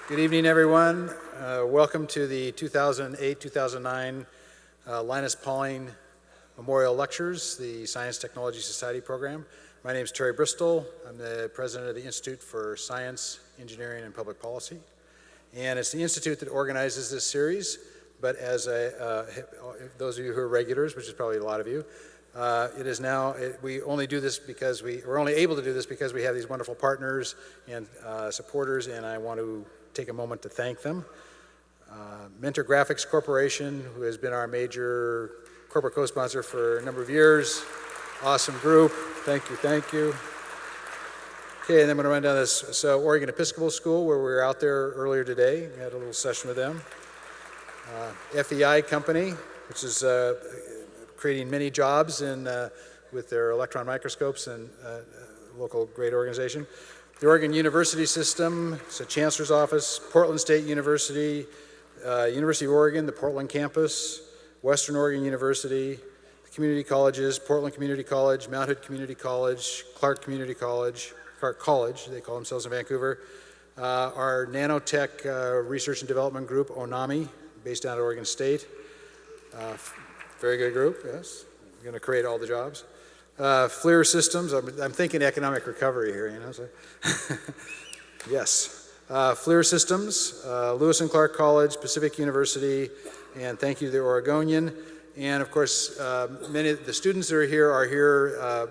Good evening, everyone. Welcome to the 2008-2009 Linus Pauling Memorial Lectures, the Science Technology Society program. My name is Terry Bristol. I'm the president of the Institute for Science, Engineering, and Public Policy. And it's the Institute that organizes this series, but as those of you who are regulars, which is probably a lot of you, we only do this because we're only able to do this because we have these wonderful partners and supporters, and I want to take a moment to thank them. Mentor Graphics Corporation, who has been our major corporate co-sponsor for a number of years. Awesome group. Thank you, thank you. Okay, and then I'm going to run down this. So Oregon Episcopal School, where we were out there earlier today. We had a little session with them. FEI Company, which is creating many jobs with their electron microscopes, and local great organization. The Oregon University System, it's a chancellor's office, Portland State University, University of Oregon, the Portland campus, Western Oregon University, the community colleges, Portland Community College, Mount Hood Community College, Clark College, they call themselves in Vancouver, our nanotech research and development group, ONAMI, based out of Oregon State. Very good group, yes. We're going to create all the jobs. FLIR Systems, I'm thinking economic recovery here, you know. So. Yes. FLIR Systems, Lewis and Clark College, Pacific University, and thank you to the Oregonian. And of course, many of the students that are here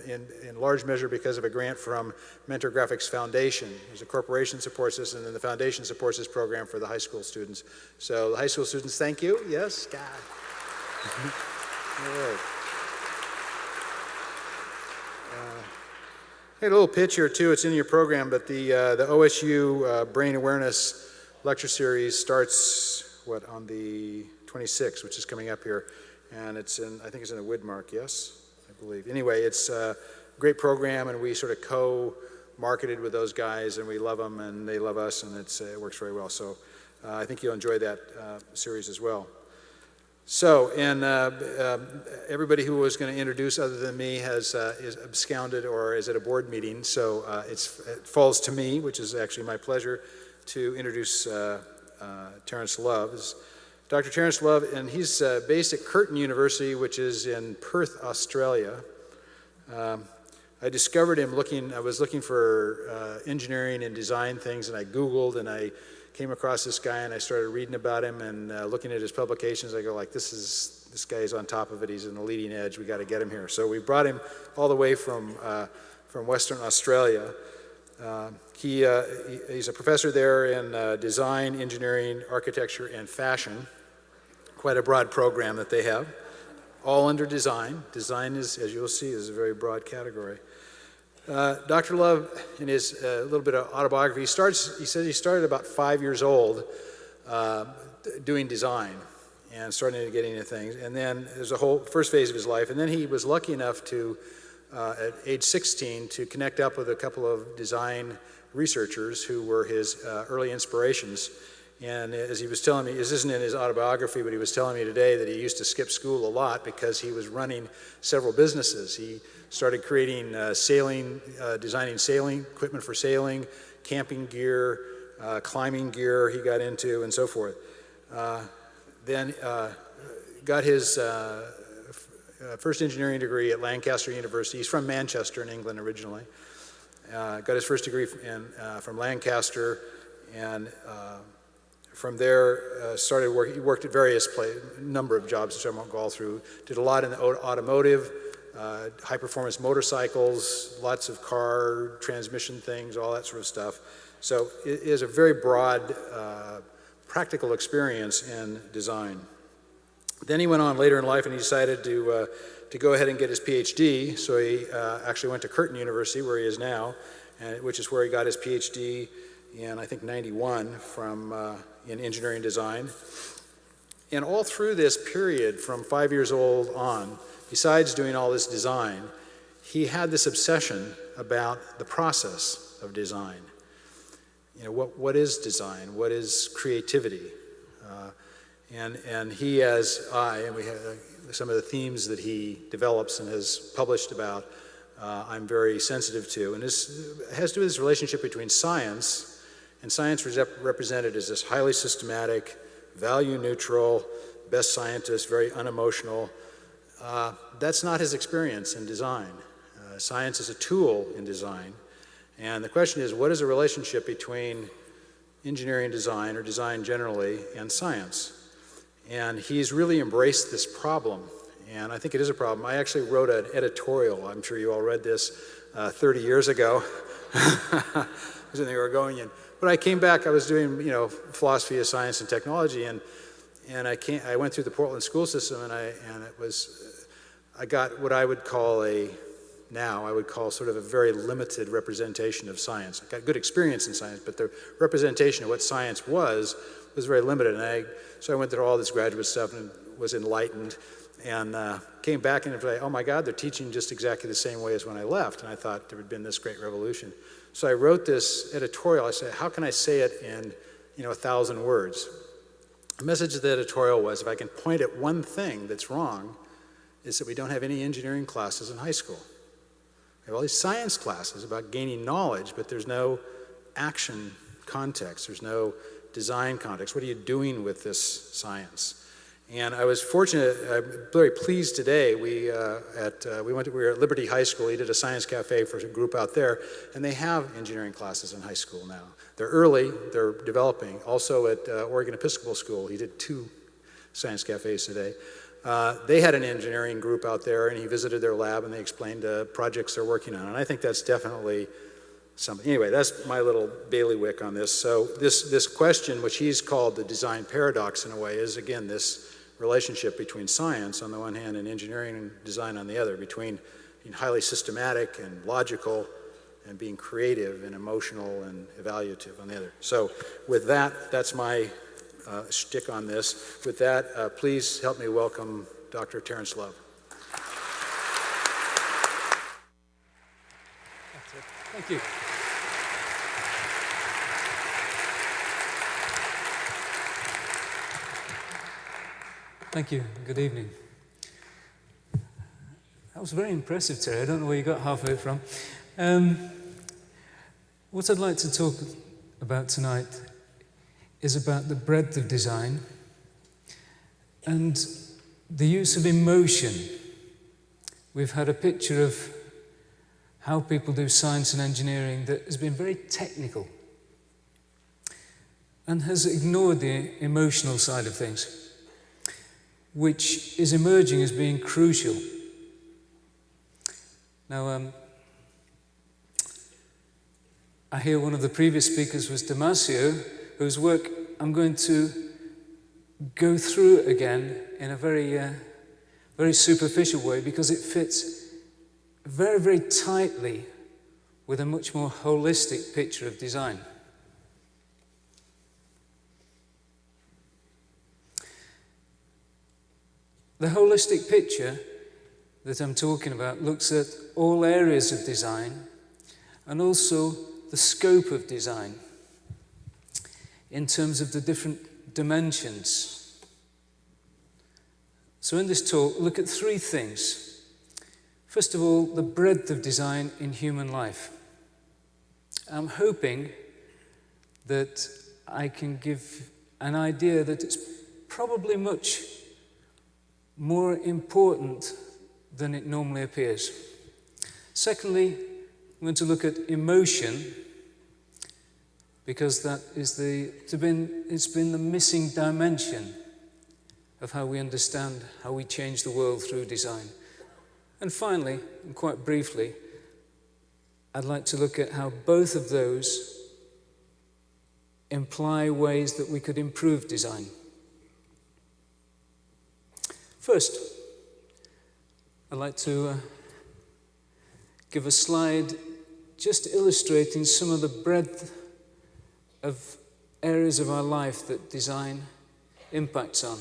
in large measure because of a grant from Mentor Graphics Foundation. There's a corporation supports this, and then the foundation supports this program for the high school students. So the high school students, thank you. Yes, God. All right. I had a little pitch here too, it's in your program, but the OSU Brain Awareness Lecture Series starts, on the 26th, which is coming up here, and I think it's in the Widmark, yes, I believe. Anyway, it's a great program, and we sort of co-marketed with those guys, and we love them, and they love us, and it works very well, so I think you'll enjoy that series as well. So, and everybody who was going to introduce other than me is absconded or is at a board meeting, so it falls to me, which is actually my pleasure, to introduce Terence Love. Dr. Terence Love, and he's based at Curtin University, which is in Perth, Australia. I discovered him I was looking for engineering and design things, and I Googled, and I came across this guy, and I started reading about him and looking at his publications. I go like, this guy is on top of it. He's in the leading edge. We got to get him here. So we brought him all the way from Western Australia. He's a professor there in design, engineering, architecture, and fashion. Quite a broad program that they have, all under design. Design is, as you'll see, is a very broad category. Dr. Love, in his little bit of autobiography, he says he started about 5 years old doing design and starting to get into things. And then there's a whole first phase of his life. And then he was lucky enough to, at age 16, to connect up with a couple of design researchers who were his early inspirations. And as he was telling me, this isn't in his autobiography, but he was telling me today that he used to skip school a lot because he was running several businesses. He started creating designing sailing equipment for sailing, camping gear, climbing gear he got into, and so forth. Then got his first engineering degree at Lancaster University. He's from Manchester in England originally. Got his first degree from Lancaster, and from there, started working. He worked at various number of jobs, which I won't go all through. Did a lot in the automotive, high-performance motorcycles, lots of car transmission things, all that sort of stuff. So it is a very broad, practical experience in design. Then he went on later in life, and he decided to go ahead and get his PhD. So he actually went to Curtin University, where he is now, which is where he got his PhD in, I think, 91 in engineering design. And all through this period, from 5 years old on, besides doing all this design, he had this obsession about the process of design. You know, what is design? What is creativity? And he, and we have some of the themes that he develops and has published about, I'm very sensitive to. And this has to do with this relationship between science And science was represented as this highly systematic, value-neutral, best scientist, very unemotional. That's not his experience in design. Science is a tool in design. And the question is, what is the relationship between engineering design, or design generally, and science? And he's really embraced this problem. And I think it is a problem. I actually wrote an editorial, I'm sure you all read this, 30 years ago. I was in the Oregonian. But I came back, I was doing, philosophy of science and technology, and I went through the Portland school system, and I got what I would call sort of a very limited representation of science. I got good experience in science, but the representation of what science was very limited. And so I went through all this graduate stuff and was enlightened, and came back and was like, oh my God, they're teaching just exactly the same way as when I left. And I thought there had been this great revolution. So I wrote this editorial. I said, how can I say it in 1,000 words? The message of the editorial was, if I can point at one thing that's wrong, is that we don't have any engineering classes in high school. We have all these science classes about gaining knowledge, but there's no action context. There's no design context. What are you doing with this science? And I was fortunate, I'm very pleased today, we were at Liberty High School. He did a science cafe for a group out there, and they have engineering classes in high school now. They're early, they're developing. Also at Oregon Episcopal School, he did 2 science cafes today. They had an engineering group out there, and he visited their lab, and they explained projects they're working on. And I think that's definitely something. Anyway, that's my little bailiwick on this. So this question, which he's called the design paradox in a way, is again this relationship between science on the one hand and engineering and design on the other, between being highly systematic and logical and being creative and emotional and evaluative on the other. So with that, that's my shtick on this. With that, please help me welcome Dr. Terence Love. Thank you. Thank you. Good evening. That was very impressive, Terry. I don't know where you got half of it from. What I'd like to talk about tonight is about the breadth of design and the use of emotion. We've had a picture of how people do science and engineering that has been very technical and has ignored the emotional side of things, which is emerging as being crucial. Now, I hear one of the previous speakers was Damasio, whose work I'm going to go through again in a very, very superficial way, because it fits very, very tightly with a much more holistic picture of design. The holistic picture that I'm talking about looks at all areas of design and also the scope of design in terms of the different dimensions. So in this talk, look at 3 things. First of all, the breadth of design in human life. I'm hoping that I can give an idea that it's probably much more important than it normally appears. Secondly, I'm going to look at emotion, because that is it's been the missing dimension of how we understand how we change the world through design. And finally, and quite briefly, I'd like to look at how both of those imply ways that we could improve design. First, I'd like to give a slide just illustrating some of the breadth of areas of our life that design impacts on.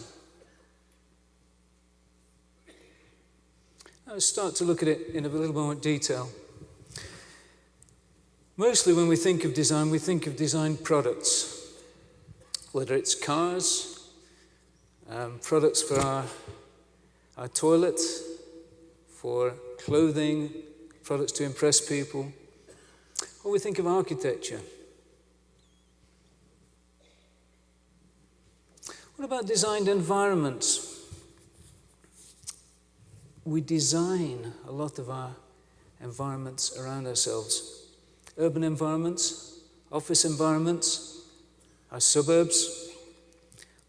I'll start to look at it in a little more detail. Mostly when we think of design products, whether it's cars, products for our toilet, for clothing, products to impress people, or we think of architecture. What about designed environments? We design a lot of our environments around ourselves. Urban environments, office environments, our suburbs,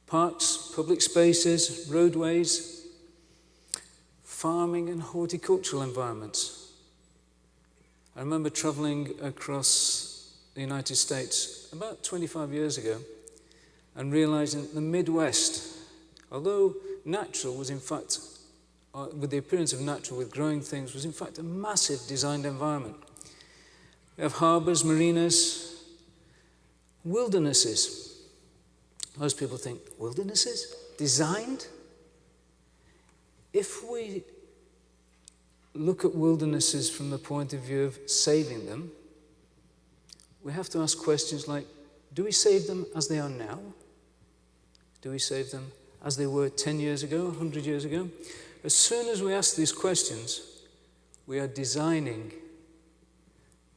parks, public spaces, roadways, farming and horticultural environments. I remember traveling across the United States about 25 years ago and realizing that the Midwest, although natural was in fact, with the appearance of natural with growing things, was in fact a massive designed environment. We have harbors, marinas, wildernesses. Most people think, wildernesses? Designed? If we look at wildernesses from the point of view of saving them, we have to ask questions like, do we save them as they are now? Do we save them as they were 10 years ago, 100 years ago? As soon as we ask these questions, we are designing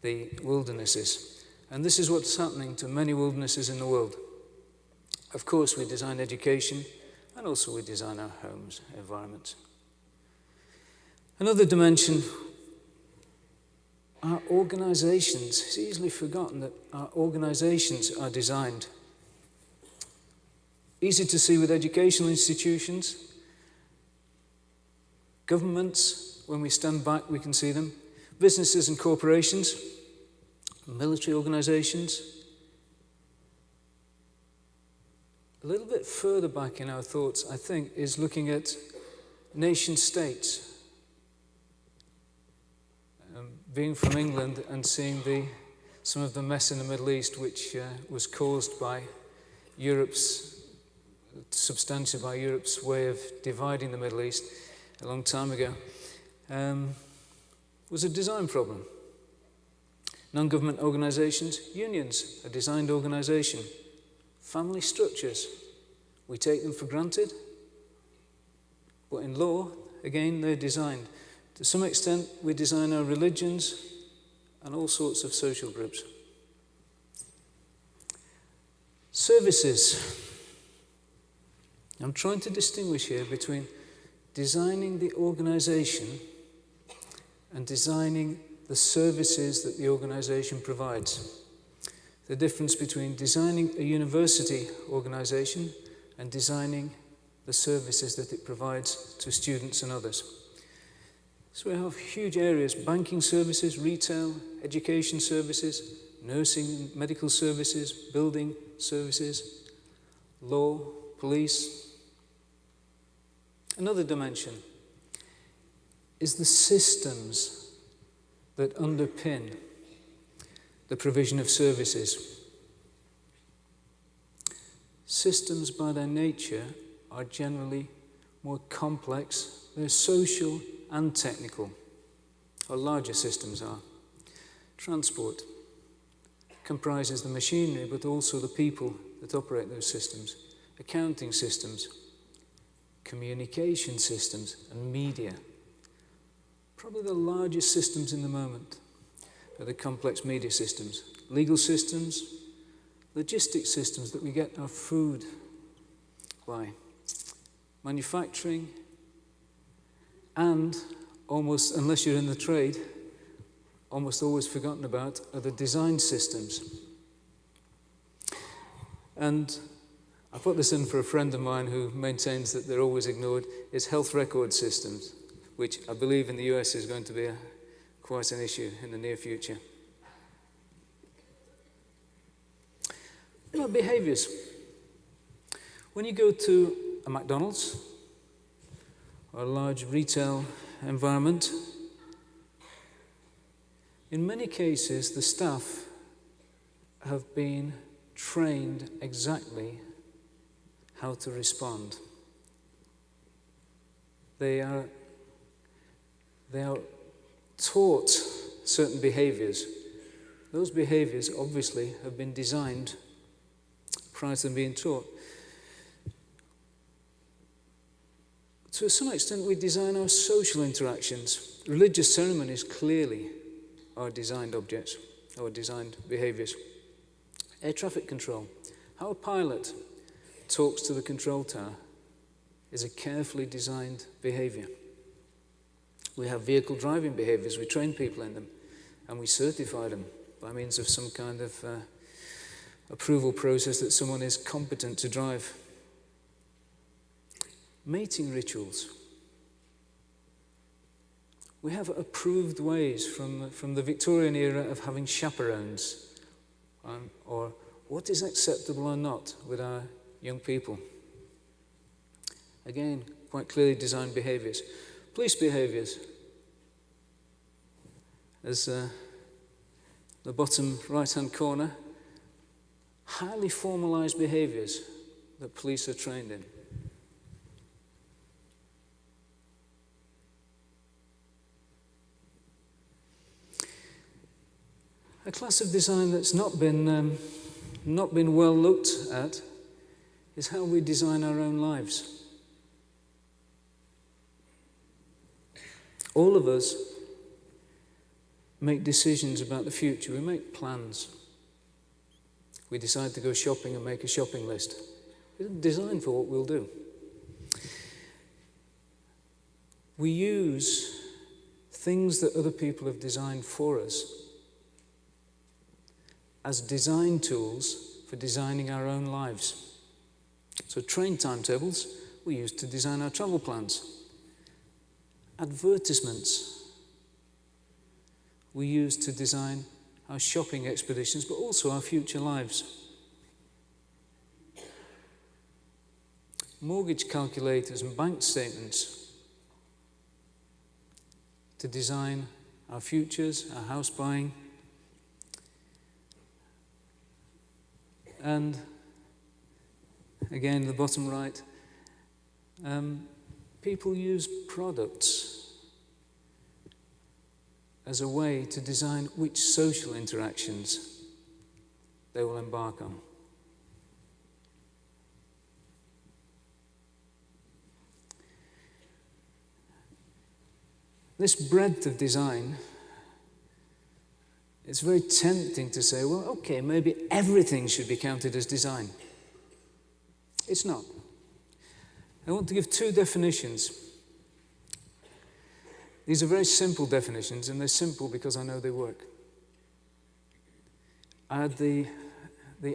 the wildernesses. And this is what's happening to many wildernesses in the world. Of course, we design education, and also we design our homes, environments. Another dimension, our organizations. It's easily forgotten that our organizations are designed. Easy to see with educational institutions. Governments, when we stand back, we can see them. Businesses and corporations, military organizations. A little bit further back in our thoughts, I think, is looking at nation states. Being from England and seeing some of the mess in the Middle East, which was caused by substantially by Europe's way of dividing the Middle East a long time ago, was a design problem. Non-government organizations, unions, a designed organization. Family structures, we take them for granted, but in law, again, they're designed. To some extent, we design our religions and all sorts of social groups. Services. I'm trying to distinguish here between designing the organization and designing the services that the organization provides. The difference between designing a university organization and designing the services that it provides to students and others. So we have huge areas: banking services, retail, education services, nursing, medical services, building services, law, police. Another dimension is the systems that underpin the provision of services. Systems by their nature are generally more complex. They're social and technical, or larger systems are. Transport comprises the machinery, but also the people that operate those systems. Accounting systems, communication systems, and media. Probably the largest systems in the moment are the complex media systems. Legal systems, logistic systems that we get our food by. Manufacturing, and almost, unless you're in the trade, almost always forgotten about are the design systems. And I put this in for a friend of mine who maintains that they're always ignored, is health record systems, which I believe in the US is going to be quite an issue in the near future. What about behaviors? When you go to a McDonald's or a large retail environment, in many cases the staff have been trained exactly how to respond. They are taught certain behaviors. Those behaviors obviously have been designed prior to them being taught. To some extent, we design our social interactions. Religious ceremonies clearly are designed objects, or designed behaviors. Air traffic control. How a pilot talks to the control tower is a carefully designed behavior. We have vehicle driving behaviors, we train people in them, and we certify them by means of some kind of approval process that someone is competent to drive. Mating rituals. We have approved ways from the Victorian era of having chaperones, or what is acceptable or not with our young people. Again, quite clearly designed behaviors. Police behaviors. As the bottom right-hand corner, highly formalized behaviors that police are trained in. A class of design that's not been well looked at is how we design our own lives. All of us make decisions about the future. We make plans. We decide to go shopping and make a shopping list. We don't design for what we'll do. We use things that other people have designed for us as design tools for designing our own lives. So train timetables we use to design our travel plans. Advertisements we use to design our shopping expeditions, but also our future lives. Mortgage calculators and bank statements to design our futures, our house buying. And again, the bottom right, people use products as a way to design which social interactions they will embark on. This breadth of design, it's very tempting to say, well, okay, maybe everything should be counted as design. It's not. I want to give two definitions. These are very simple definitions, and they're simple because I know they work. I had the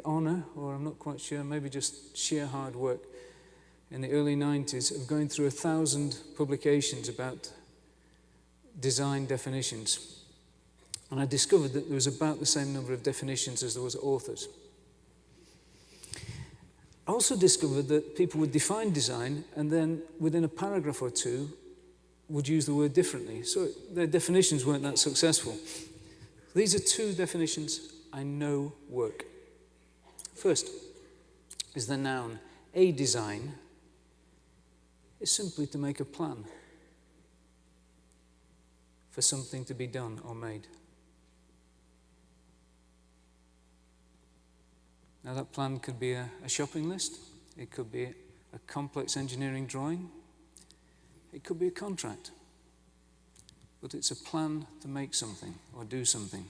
honor, or I'm not quite sure, maybe just sheer hard work in the early 90s of going through 1,000 publications about design definitions. And I discovered that there was about the same number of definitions as there was authors. I also discovered that people would define design and then within a paragraph or two would use the word differently. So their definitions weren't that successful. These are two definitions I know work. First is the noun. A design is simply to make a plan for something to be done or made. Now that plan could be a shopping list, it could be a complex engineering drawing, it could be a contract, but it's a plan to make something or do something.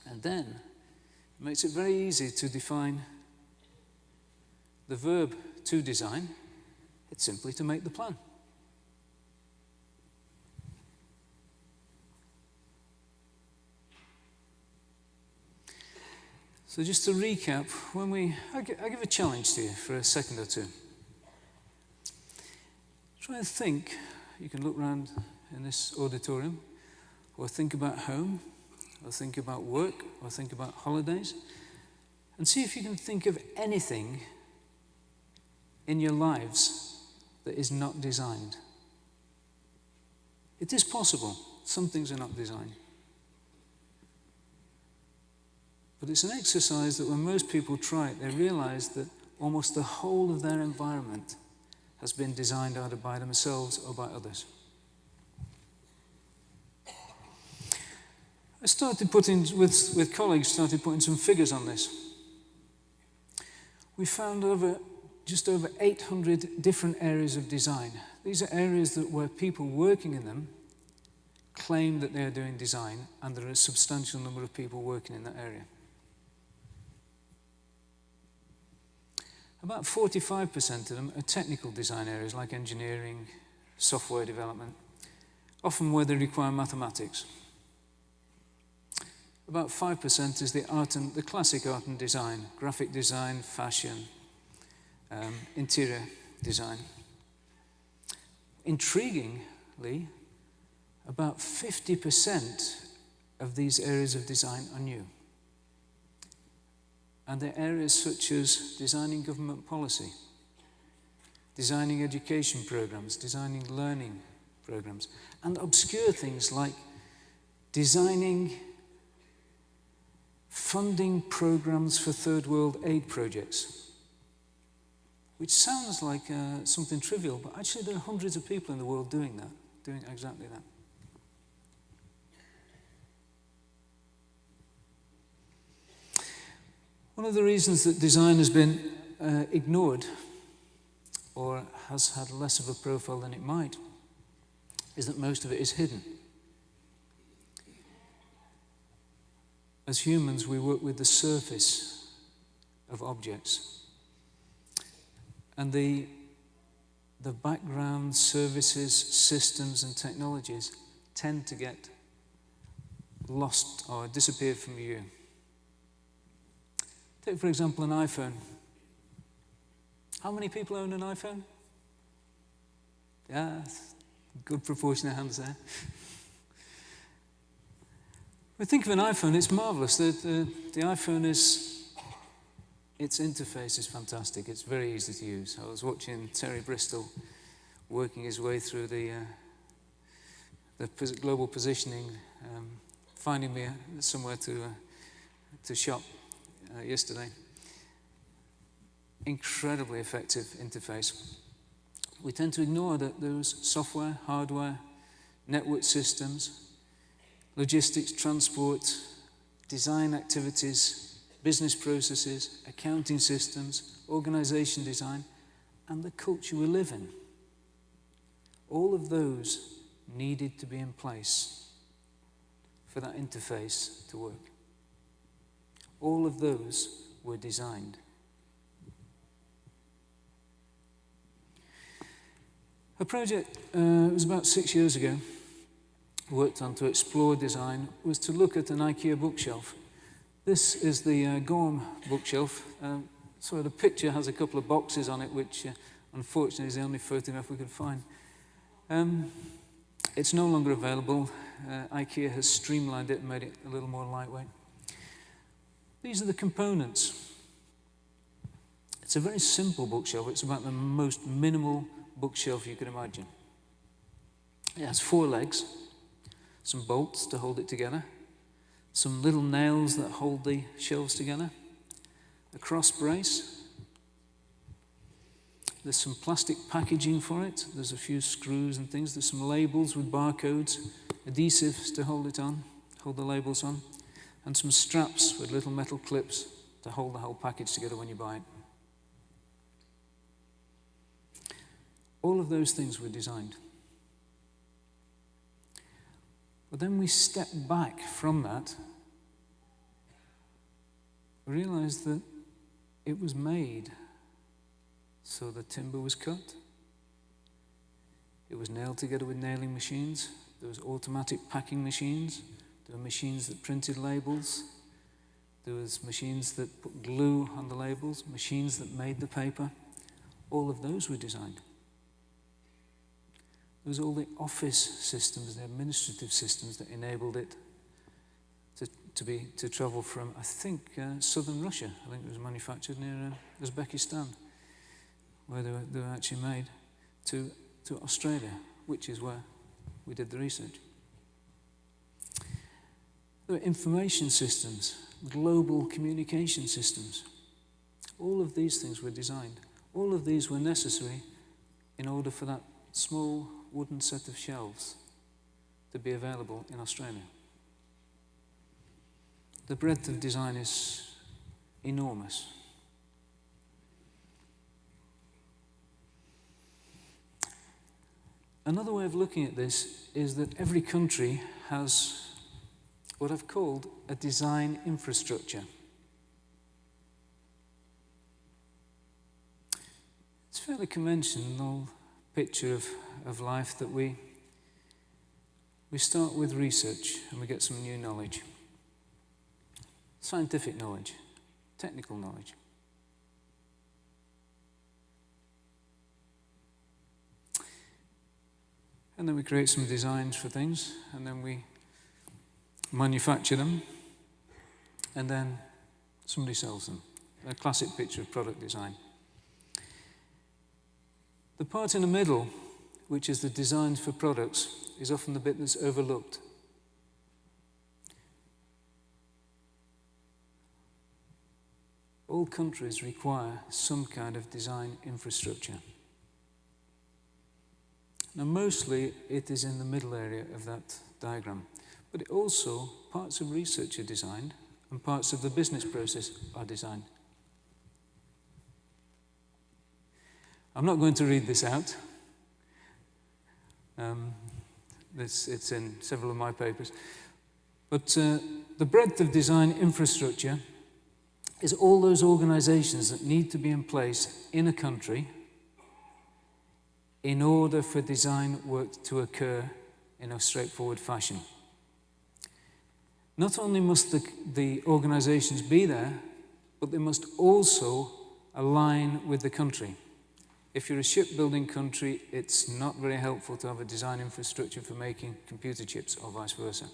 And then it makes it very easy to define the verb to design. It's simply to make the plan. So just to recap, I give a challenge to you for a second or two. Try and think, you can look around in this auditorium, or think about home, or think about work, or think about holidays, and see if you can think of anything in your lives that is not designed. It is possible. Some things are not designed. But it's an exercise that when most people try it, they realize that almost the whole of their environment has been designed either by themselves or by others. I started putting, with colleagues, started putting some figures on this. We found just over 800 different areas of design. These are areas where people working in them claim that they are doing design, and there are a substantial number of people working in that area. About 45% of them are technical design areas like engineering, software development, often where they require mathematics. About 5% is the classic art and design, graphic design, fashion, interior design. Intriguingly, about 50% of these areas of design are new. And they're areas such as designing government policy, designing education programs, designing learning programs, and obscure things like designing funding programs for third world aid projects, which sounds like something trivial, but actually there are hundreds of people in the world doing that, doing exactly that. One of the reasons that design has been ignored or has had less of a profile than it might is that most of it is hidden. As humans, we work with the surface of objects. And the background services, systems, and technologies tend to get lost or disappear from view. Take, for example, an iPhone. How many people own an iPhone? Yeah, good proportion of hands there. We think of an iPhone, it's marvelous. The iPhone its interface is fantastic. It's very easy to use. I was watching Terry Bristol working his way through the global positioning, finding me somewhere to shop yesterday. Incredibly effective interface. We tend to ignore that there's software, hardware, network systems, logistics, transport, design activities, business processes, accounting systems, organization design, and the culture we live in. All of those needed to be in place for that interface to work. All of those were designed. A project, it was about 6 years ago, worked on to explore design, was to look at an IKEA bookshelf. This is the Gorm bookshelf. So the picture has a couple of boxes on it, which unfortunately is the only photograph we could find. It's no longer available. IKEA has streamlined it and made it a little more lightweight. These are the components. It's a very simple bookshelf. It's about the most minimal bookshelf you could imagine. It has 4 legs, some bolts to hold it together, some little nails that hold the shelves together, a cross brace. There's some plastic packaging for it. There's a few screws and things. There's some labels with barcodes, adhesives to hold it on, hold the labels on, and some straps with little metal clips to hold the whole package together when you buy it. All of those things were designed. But then we step back from that, realize that it was made so the timber was cut. It was nailed together with nailing machines. There was automatic packing machines. There were machines that printed labels. There was machines that put glue on the labels, machines that made the paper. All of those were designed. There was all the office systems, the administrative systems that enabled it to travel from, I think, southern Russia. I think it was manufactured near Uzbekistan, where they were actually made, to Australia, which is where we did the research. There were information systems, global communication systems. All of these things were designed. All of these were necessary in order for that small wooden set of shelves to be available in Australia. The breadth of design is enormous. Another way of looking at this is that every country has what I've called a design infrastructure. fairly conventional picture of life that we start with research and we get some new knowledge. Scientific knowledge, technical knowledge. And then we create some designs for things, and then we manufacture them, and then somebody sells them. A classic picture of product design. The part in the middle, which is the design for products, is often the bit that's overlooked. All countries require some kind of design infrastructure. Now, mostly it is in the middle area of that diagram, but it also, parts of research are designed and parts of the business process are designed. I'm not going to read this out. It's in several of my papers. But the breadth of design infrastructure is all those organizations that need to be in place in a country in order for design work to occur in a straightforward fashion. Not only must the organizations be there, but they must also align with the country. If you're a shipbuilding country, it's not very helpful to have a design infrastructure for making computer chips or vice versa.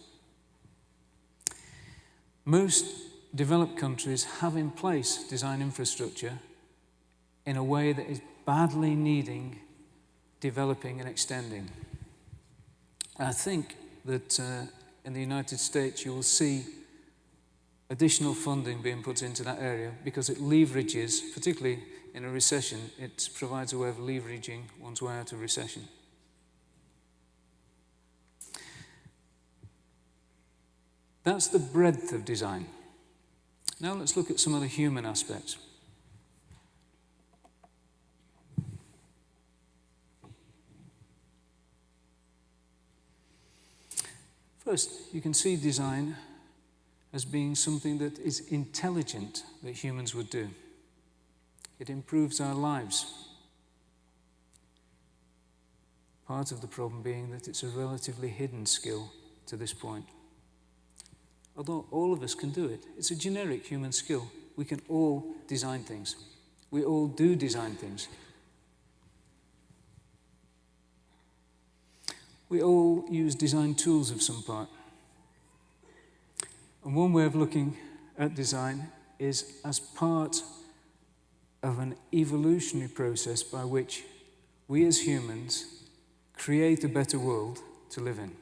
Most developed countries have in place design infrastructure in a way that is badly needing developing and extending. I think that in the United States you will see additional funding being put into that area because it leverages, particularly in a recession, it provides a way of leveraging one's way out of recession. That's the breadth of design. Now let's look at some of the human aspects. First, you can see design as being something that is intelligent that humans would do. It improves our lives. Part of the problem being that it's a relatively hidden skill to this point. Although all of us can do it, it's a generic human skill. We can all design things. We all do design things. We all use design tools of some part. And one way of looking at design is as part of an evolutionary process by which we as humans create a better world to live in.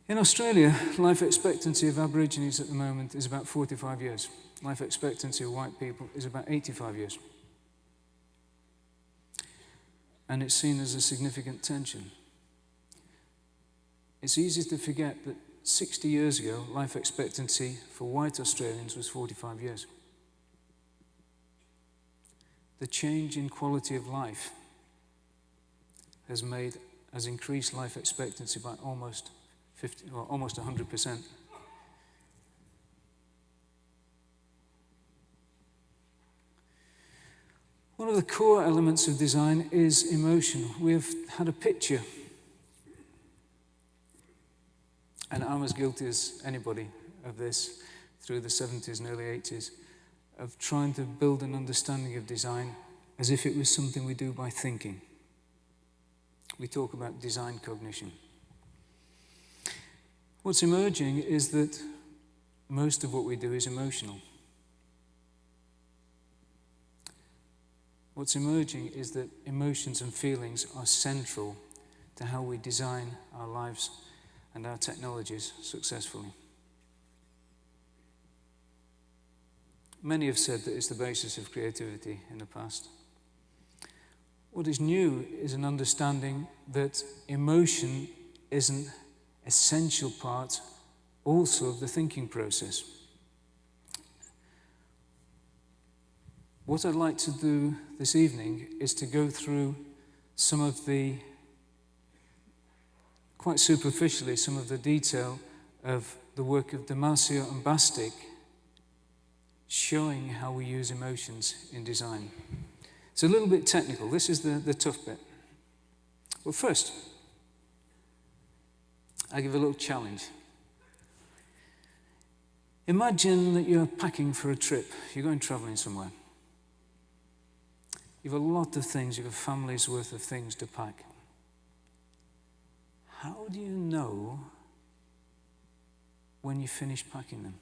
In Australia, life expectancy of Aborigines at the moment is about 45 years. Life expectancy of white people is about 85 years. And it's seen as a significant tension. It's easy to forget that 60 years ago, life expectancy for white Australians was 45 years. The change in quality of life has increased life expectancy by almost 100%. One of the core elements of design is emotion. We've had a picture, and I'm as guilty as anybody of this through the 70s and early 80s, of trying to build an understanding of design as if it was something we do by thinking. We talk about design cognition. What's emerging is that most of what we do is emotional. What's emerging is that emotions and feelings are central to how we design our lives and our technologies successfully. Many have said that it's the basis of creativity in the past. What is new is an understanding that emotion is an essential part also of the thinking process. What I'd like to do this evening is to go through some of the, quite superficially, some of the detail of the work of Damasio and Bastick, showing how we use emotions in design. It's a little bit technical. This is the tough bit. But first, I give a little challenge. Imagine that you're packing for a trip. You're going traveling somewhere. You've a lot of things. You've a family's worth of things to pack. How do you know when you finish packing them?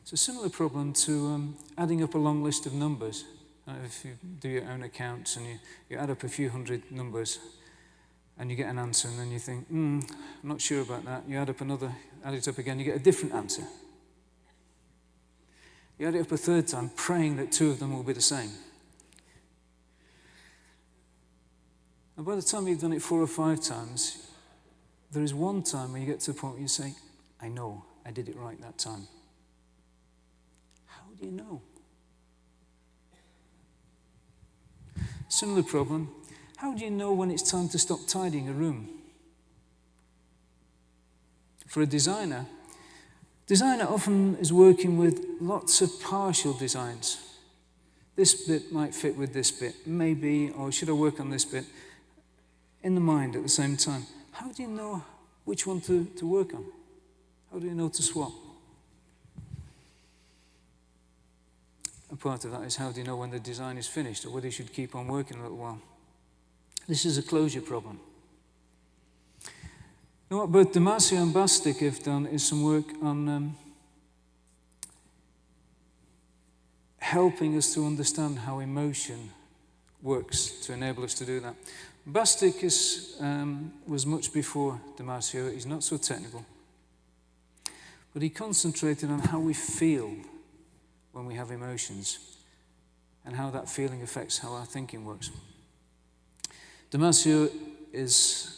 It's a similar problem to adding up a long list of numbers. If you do your own accounts and you add up a few hundred numbers and you get an answer and then you think, I'm not sure about that. You add it up again, you get a different answer. You add it up a third time, praying that two of them will be the same. And by the time you've done it 4 or 5 times, there is one time where you get to the point where you say, I know, I did it right that time. How do you know? Similar problem. How do you know when it's time to stop tidying a room? For a designer often is working with lots of partial designs. This bit might fit with this bit, maybe, or should I work on this bit? In the mind at the same time. How do you know which one to work on? How do you know to swap? And part of that is how do you know when the design is finished or whether you should keep on working a little while? This is a closure problem. And what both Damasio and Bastic have done is some work on helping us to understand how emotion works to enable us to do that. Bastic was much before Damasio. He's not so technical. But he concentrated on how we feel when we have emotions and how that feeling affects how our thinking works. Damasio is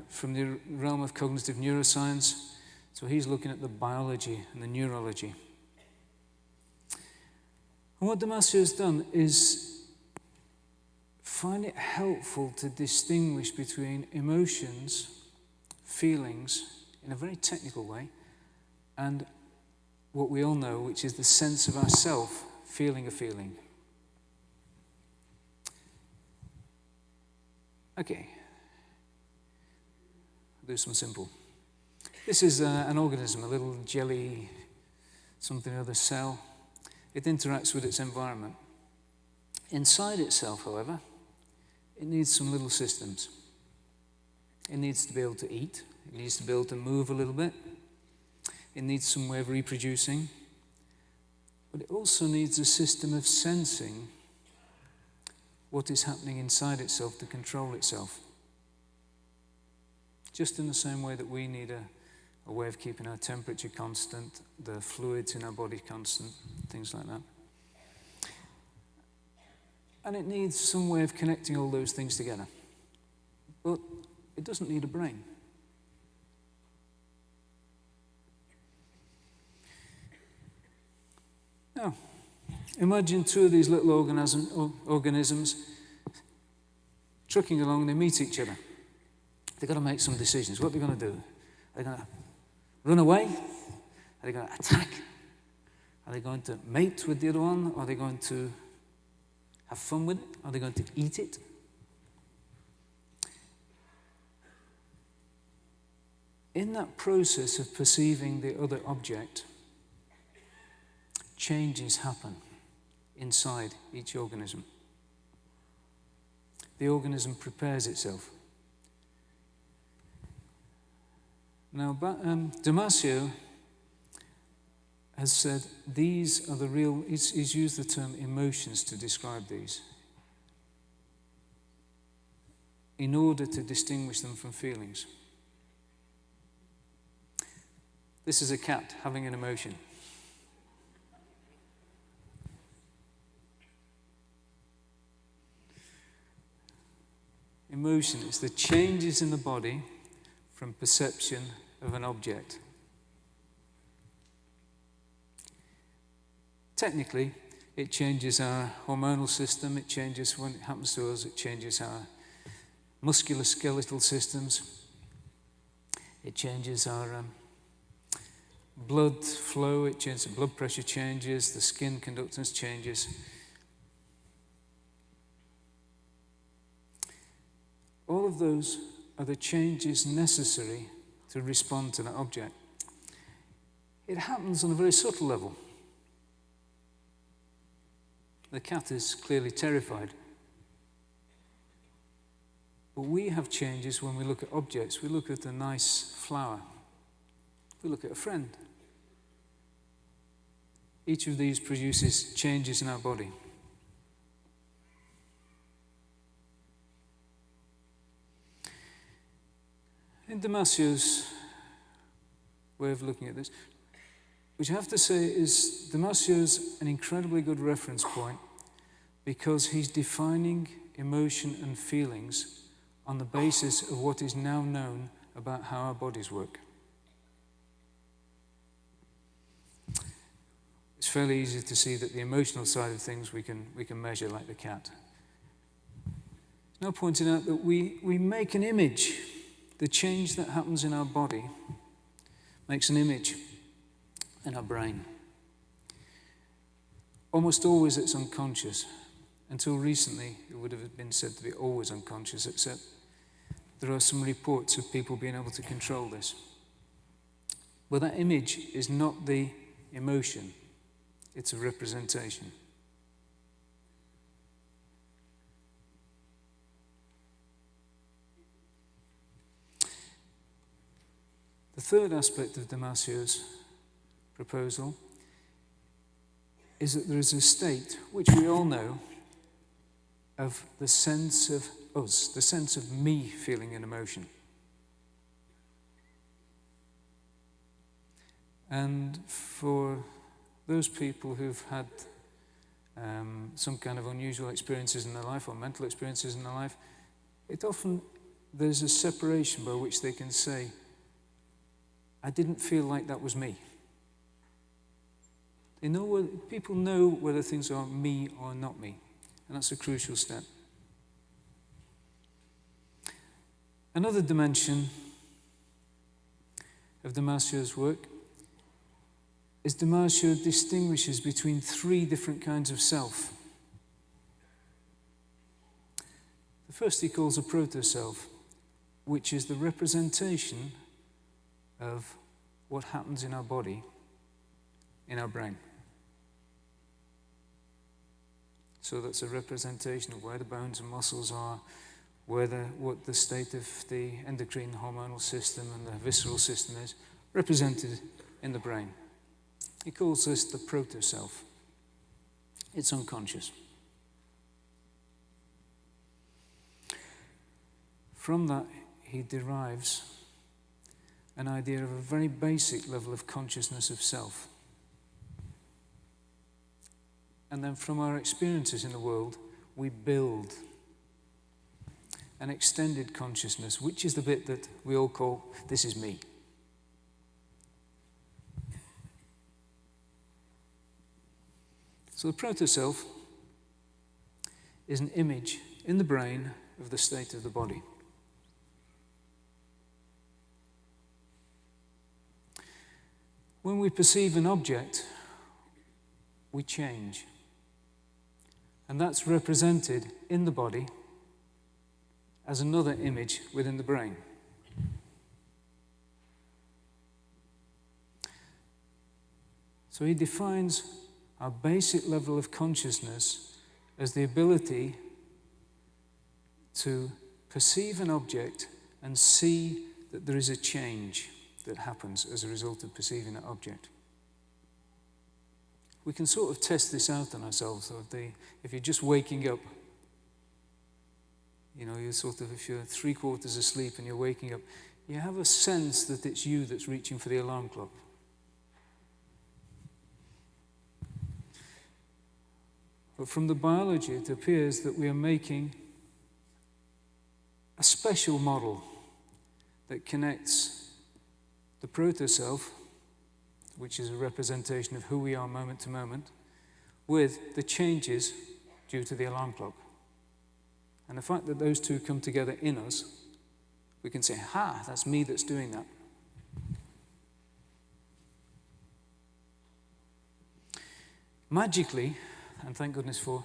from the realm of cognitive neuroscience, so he's looking at the biology and the neurology. And what Damasio has done is find it helpful to distinguish between emotions, feelings, in a very technical way, and what we all know, which is the sense of ourself feeling a feeling. Okay. I'll do some simple. This is an organism, a little jelly, something or other cell. It interacts with its environment. Inside itself, however, it needs some little systems. It needs to be able to eat. It needs to be able to move a little bit. It needs some way of reproducing. But it also needs a system of sensing what is happening inside itself to control itself. Just in the same way that we need a way of keeping our temperature constant, the fluids in our body constant, things like that. And it needs some way of connecting all those things together. But it doesn't need a brain. Now, imagine two of these little organisms trucking along, they meet each other. They've got to make some decisions. What are they going to do? Are they going to run away? Are they going to attack? Are they going to mate with the other one? Are they going to have fun with it? Are they going to eat it? In that process of perceiving the other object, changes happen inside each organism. The organism prepares itself. Now, Damasio has said these are the real, he's used the term emotions to describe these in order to distinguish them from feelings. This is a cat having an emotion. Emotion is the changes in the body from perception of an object. Technically, it changes our hormonal system, it changes when it happens to us, it changes our musculoskeletal systems, it changes our blood flow, it changes, the blood pressure changes, the skin conductance changes. All of those are the changes necessary to respond to that object. It happens on a very subtle level. The cat is clearly terrified. But we have changes when we look at objects. We look at a nice flower. We look at a friend. Each of these produces changes in our body. In Damasio's way of looking at this, which I have to say is Damasio's an incredibly good reference point because he's defining emotion and feelings on the basis of what is now known about how our bodies work. It's fairly easy to see that the emotional side of things we can measure like the cat. It's now pointed out that we make an image. The change that happens in our body makes an image in our brain. Almost always it's unconscious. Until recently, it would have been said to be always unconscious, except there are some reports of people being able to control this. But that image is not the emotion, it's a representation. The third aspect of Damasio's proposal is that there is a state, which we all know, of the sense of us, the sense of me feeling an emotion. And for those people who've had some kind of unusual experiences in their life or mental experiences in their life, there's a separation by which they can say, I didn't feel like that was me. People know whether things are me or not me, and that's a crucial step. Another dimension of Damasio's work is Damasio distinguishes between three different kinds of self. The first he calls a Proto Self, which is the representation of what happens in our body, in our brain. So that's a representation of where the bones and muscles are, what the state of the endocrine hormonal system and the visceral system is, represented in the brain. He calls this the Proto Self. It's unconscious. From that, he derives an idea of a very basic level of consciousness of self. And then from our experiences in the world, we build an extended consciousness, which is the bit that we all call, this is me. So the Proto-Self is an image in the brain of the state of the body. When we perceive an object, we change. And that's represented in the body as another image within the brain. So he defines our basic level of consciousness as the ability to perceive an object and see that there is a change that happens as a result of perceiving that object. We can sort of test this out on ourselves. If you're just waking up, if you're 3/4 asleep and you're waking up, you have a sense that it's you that's reaching for the alarm clock. But from the biology, it appears that we are making a special model that connects the Proto-Self, which is a representation of who we are moment to moment, with the changes due to the alarm clock. And the fact that those two come together in us, we can say, that's me that's doing that. Magically, and thank goodness for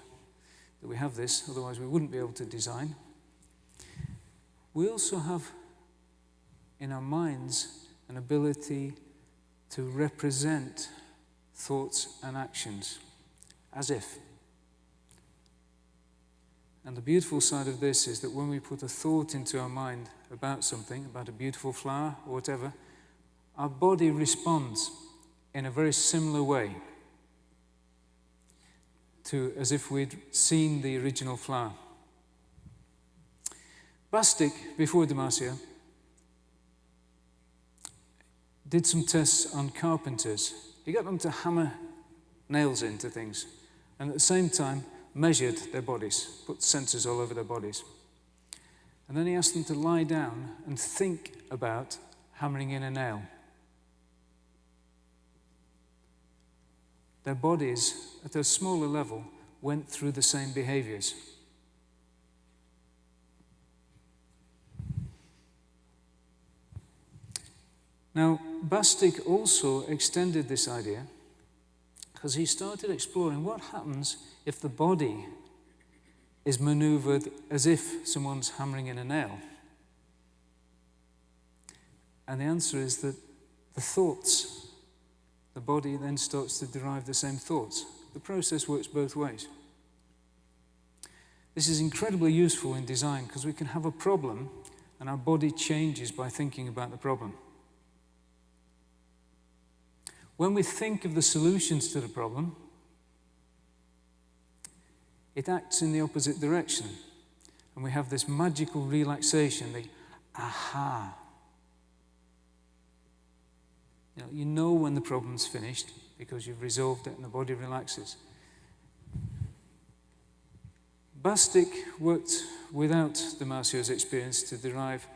that we have this, otherwise we wouldn't be able to design, we also have in our minds an ability to represent thoughts and actions as if. And the beautiful side of this is that when we put a thought into our mind about something, about a beautiful flower or whatever, our body responds in a very similar way to as if we'd seen the original flower. Bastic, before Damasio, did some tests on carpenters. He got them to hammer nails into things, and at the same time measured their bodies, put sensors all over their bodies. And then he asked them to lie down and think about hammering in a nail. Their bodies, at a smaller level, went through the same behaviors. Now, Bastic also extended this idea because he started exploring what happens if the body is maneuvered as if someone's hammering in a nail. And the answer is that the thoughts, the body then starts to derive the same thoughts. The process works both ways. This is incredibly useful in design because we can have a problem and our body changes by thinking about the problem. When we think of the solutions to the problem, it acts in the opposite direction. And we have this magical relaxation, the aha. You know when the problem's finished because you've resolved it and the body relaxes. Bastic worked without Damasio's experience to derive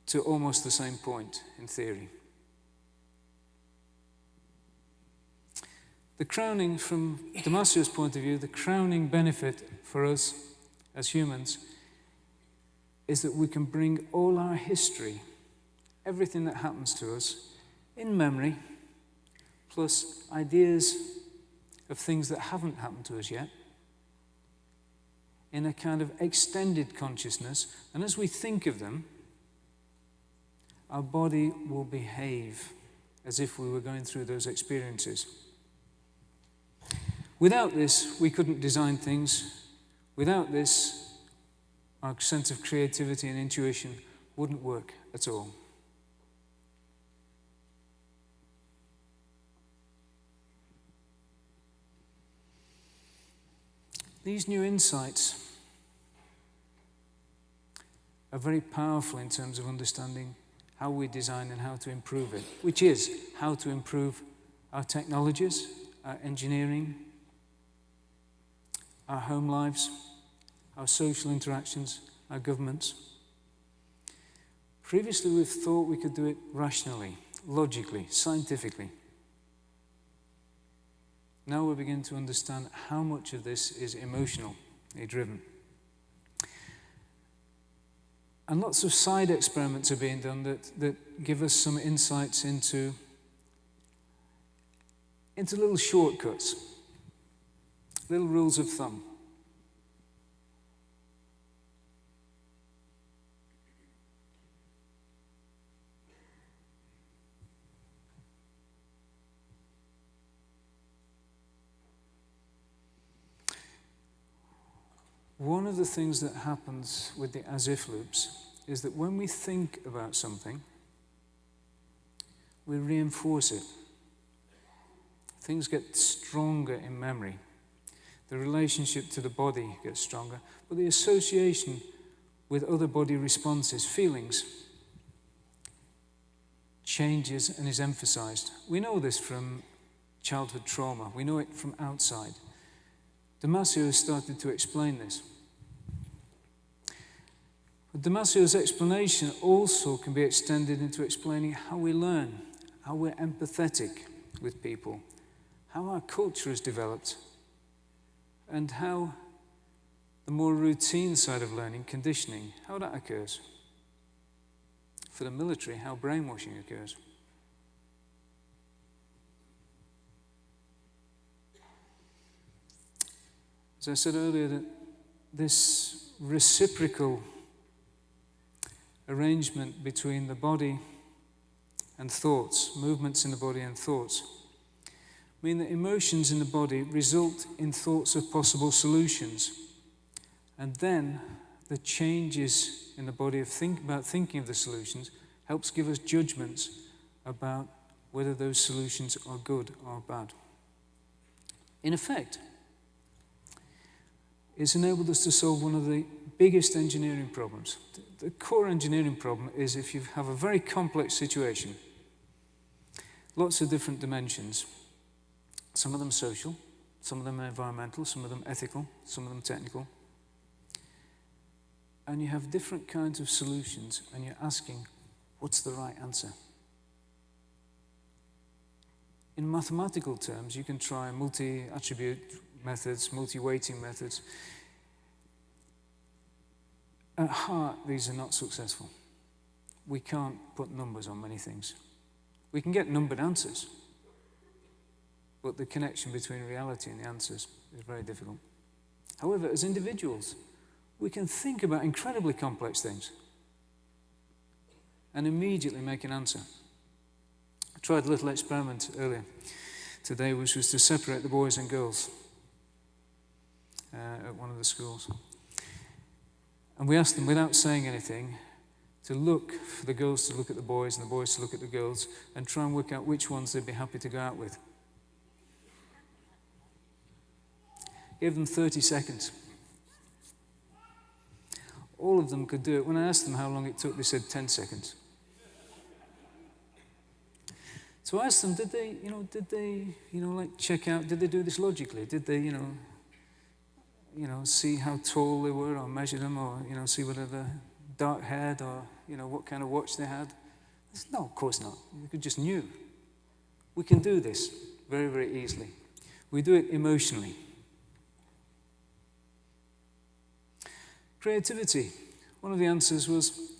to almost the same point in theory. The crowning, from Damasio's point of view, the crowning benefit for us as humans is that we can bring all our history, everything that happens to us, in memory, plus ideas of things that haven't happened to us yet, in a kind of extended consciousness, and as we think of them, our body will behave as if we were going through those experiences. Without this, we couldn't design things. Without this, our sense of creativity and intuition wouldn't work at all. These new insights are very powerful in terms of understanding how we design and how to improve it, which is how to improve our technologies, our engineering, our home lives, our social interactions, our governments. Previously, we've thought we could do it rationally, logically, scientifically. Now we begin to understand how much of this is emotionally driven. And lots of side experiments are being done that give us some insights into little shortcuts, little rules of thumb. One of the things that happens with the as-if loops is that when we think about something, we reinforce it. Things get stronger in memory. The relationship to the body gets stronger, but the association with other body responses, feelings, changes and is emphasized. We know this from childhood trauma. We know it from outside. Damasio has started to explain this. But Damasio's explanation also can be extended into explaining how we learn, how we're empathetic with people, how our culture has developed, and how the more routine side of learning, conditioning, how that occurs. For the military, how brainwashing occurs. as I said earlier, that this reciprocal arrangement between the body and thoughts, movements in the body and thoughts, mean that emotions in the body result in thoughts of possible solutions. And then the changes in the body about thinking of the solutions helps give us judgments about whether those solutions are good or bad. In effect, it's enabled us to solve one of the biggest engineering problems. The core engineering problem is if you have a very complex situation, lots of different dimensions, some of them social, some of them environmental, some of them ethical, some of them technical, and you have different kinds of solutions, and you're asking, what's the right answer? In mathematical terms, you can try multi-attribute methods, multi-weighting methods. At heart, these are not successful. We can't put numbers on many things. We can get numbered answers, but the connection between reality and the answers is very difficult. However, as individuals, we can think about incredibly complex things and immediately make an answer. I tried a little experiment earlier today, which was to separate the boys and girls at one of the schools. And we asked them, without saying anything, to look for the girls to look at the boys and the boys to look at the girls and try and work out which ones they'd be happy to go out with. Gave them 30 seconds. All of them could do it. When I asked them how long it took, they said 10 seconds. So I asked them, did they like check out, did they do this logically? Did they, see how tall they were or measure them or, see whether they're dark-haired or, what kind of watch they had? I said, no, of course not. We just knew. We can do this very, very easily. We do it emotionally. Creativity. One of the answers was,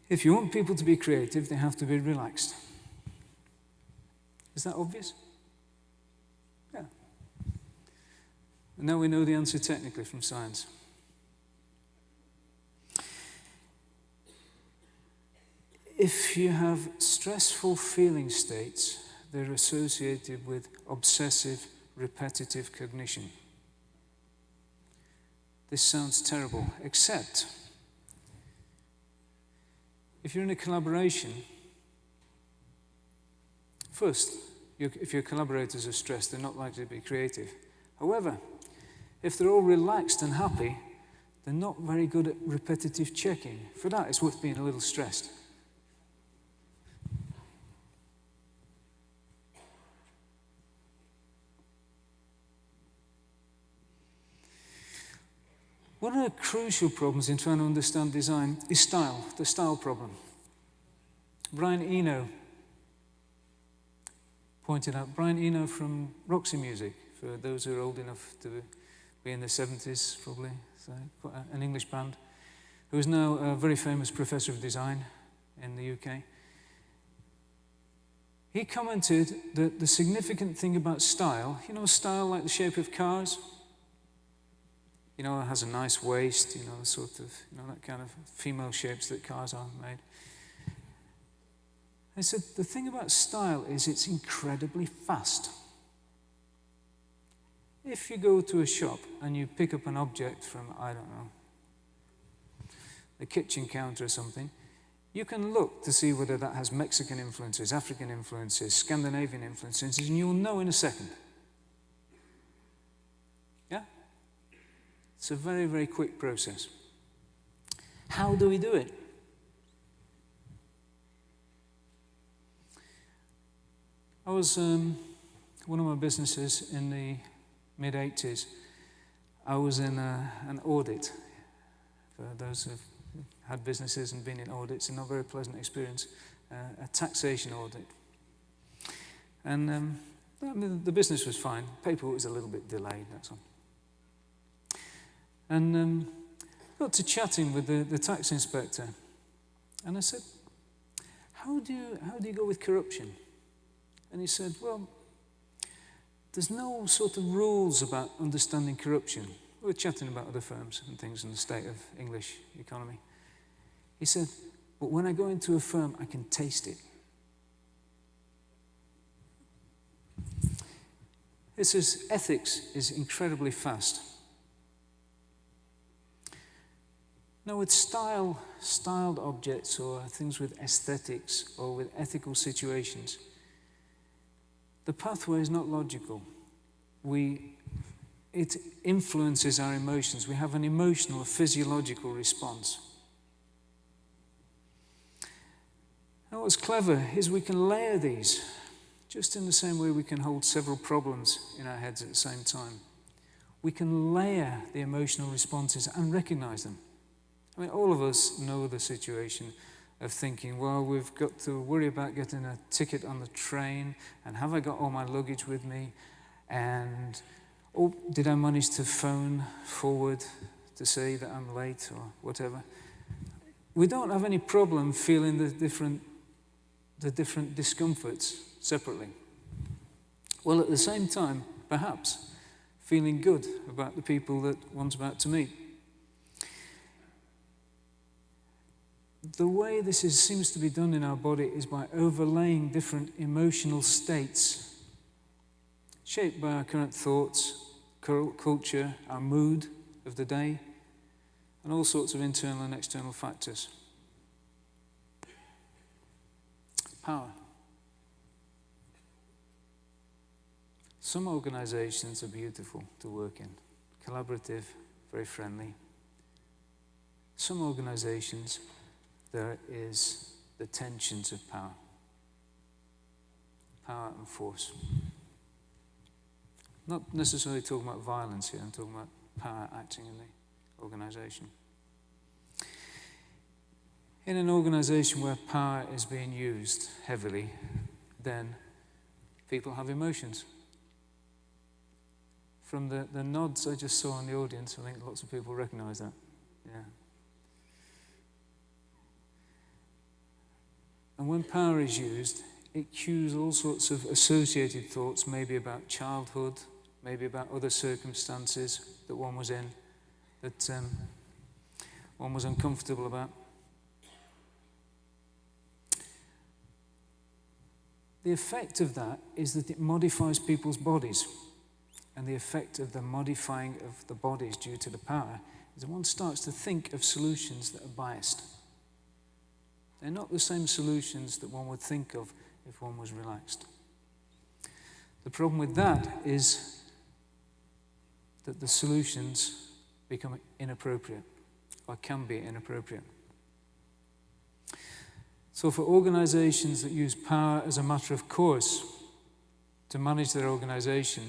if you want people to be creative, they have to be relaxed. Is that obvious? Yeah. And now we know the answer technically from science. If you have stressful feeling states, they're associated with obsessive, repetitive cognition. This sounds terrible, except if you're in a collaboration, first, if your collaborators are stressed, they're not likely to be creative. However, if they're all relaxed and happy, they're not very good at repetitive checking. For that, it's worth being a little stressed. One of the crucial problems in trying to understand design is style, the style problem. Brian Eno pointed out, Brian Eno from Roxy Music, for those who are old enough to be in the 70s probably, so an English band, who is now a very famous professor of design in the UK. He commented that the significant thing about style, style like the shape of cars, it has a nice waist, sort of, that kind of female shapes that cars are made. I said, the thing about style is it's incredibly fast. If you go to a shop and you pick up an object from, I don't know, the kitchen counter or something, you can look to see whether that has Mexican influences, African influences, Scandinavian influences, and you'll know in a second. Yeah? It's a very, very quick process. How do we do it? I was, one of my businesses in the mid-80s, I was in an audit. For those who've had businesses and been in audits, a not very pleasant experience, a taxation audit. And the business was fine. Paperwork was a little bit delayed, that's all. And got to chatting with the tax inspector, and I said, "How do you go with corruption?" And he said, "Well, there's no sort of rules about understanding corruption. We were chatting about other firms and things and the state of English economy. He said, but when I go into a firm, I can taste it. It says ethics is incredibly fast. Now with styled objects or things with aesthetics or with ethical situations, the pathway is not logical. It influences our emotions. We have an emotional, physiological response. Now what's clever is we can layer these, just in the same way we can hold several problems in our heads at the same time. We can layer the emotional responses and recognize them. I mean, all of us know the situation of thinking, well, we've got to worry about getting a ticket on the train, and have I got all my luggage with me, and oh, did I manage to phone forward to say that I'm late or whatever? We don't have any problem feeling the different discomforts separately. Well, at the same time, perhaps, feeling good about the people that one's about to meet. The way this seems to be done in our body is by overlaying different emotional states shaped by our current thoughts, culture, our mood of the day, and all sorts of internal and external factors. Power. Some organizations are beautiful to work in, collaborative, very friendly. Some organizations, there is the tensions of power and force. Not necessarily talking about violence here, I'm talking about power acting in the organization. In an organization where power is being used heavily, then people have emotions. From the nods I just saw in the audience, I think lots of people recognize that. Yeah. And when power is used, it cues all sorts of associated thoughts, maybe about childhood, maybe about other circumstances that one was in, that one was uncomfortable about. The effect of that is that it modifies people's bodies. And the effect of the modifying of the bodies due to the power is that one starts to think of solutions that are biased. They're not the same solutions that one would think of if one was relaxed. The problem with that is that the solutions become inappropriate, or can be inappropriate. So for organizations that use power as a matter of course to manage their organization,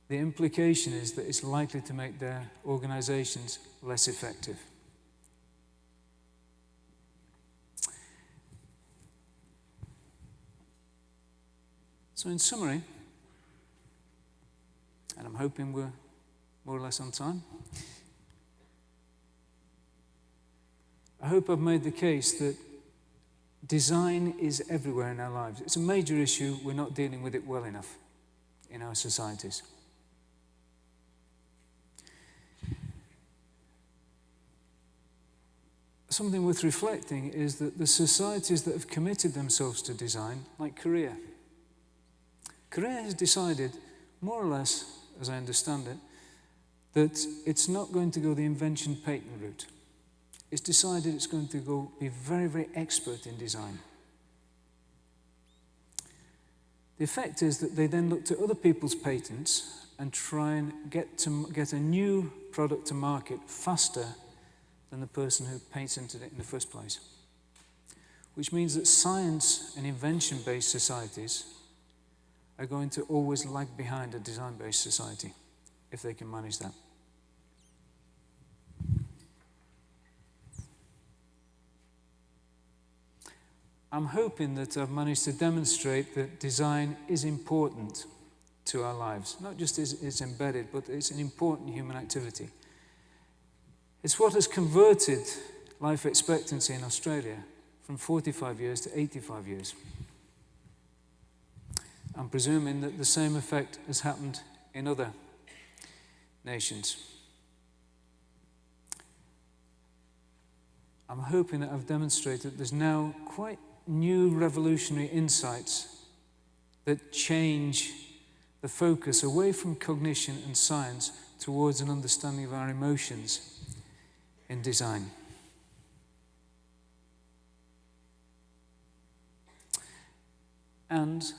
the implication is that it's likely to make their organizations less effective. So in summary, and I'm hoping we're more or less on time, I hope I've made the case that design is everywhere in our lives. It's a major issue. We're not dealing with it well enough in our societies. Something worth reflecting is that the societies that have committed themselves to design, like Korea has decided, more or less, as I understand it, that it's not going to go the invention patent route. It's decided it's going to be very, very expert in design. The effect is that they then look to other people's patents and try and get a new product to market faster than the person who patented it in the first place. Which means that science and invention-based societies are going to always lag behind a design-based society, if they can manage that. I'm hoping that I've managed to demonstrate that design is important to our lives. Not just it's embedded, but it's an important human activity. It's what has converted life expectancy in Australia from 45 years to 85 years. I'm presuming that the same effect has happened in other nations. I'm hoping that I've demonstrated that there's now quite new revolutionary insights that change the focus away from cognition and science towards an understanding of our emotions in design. And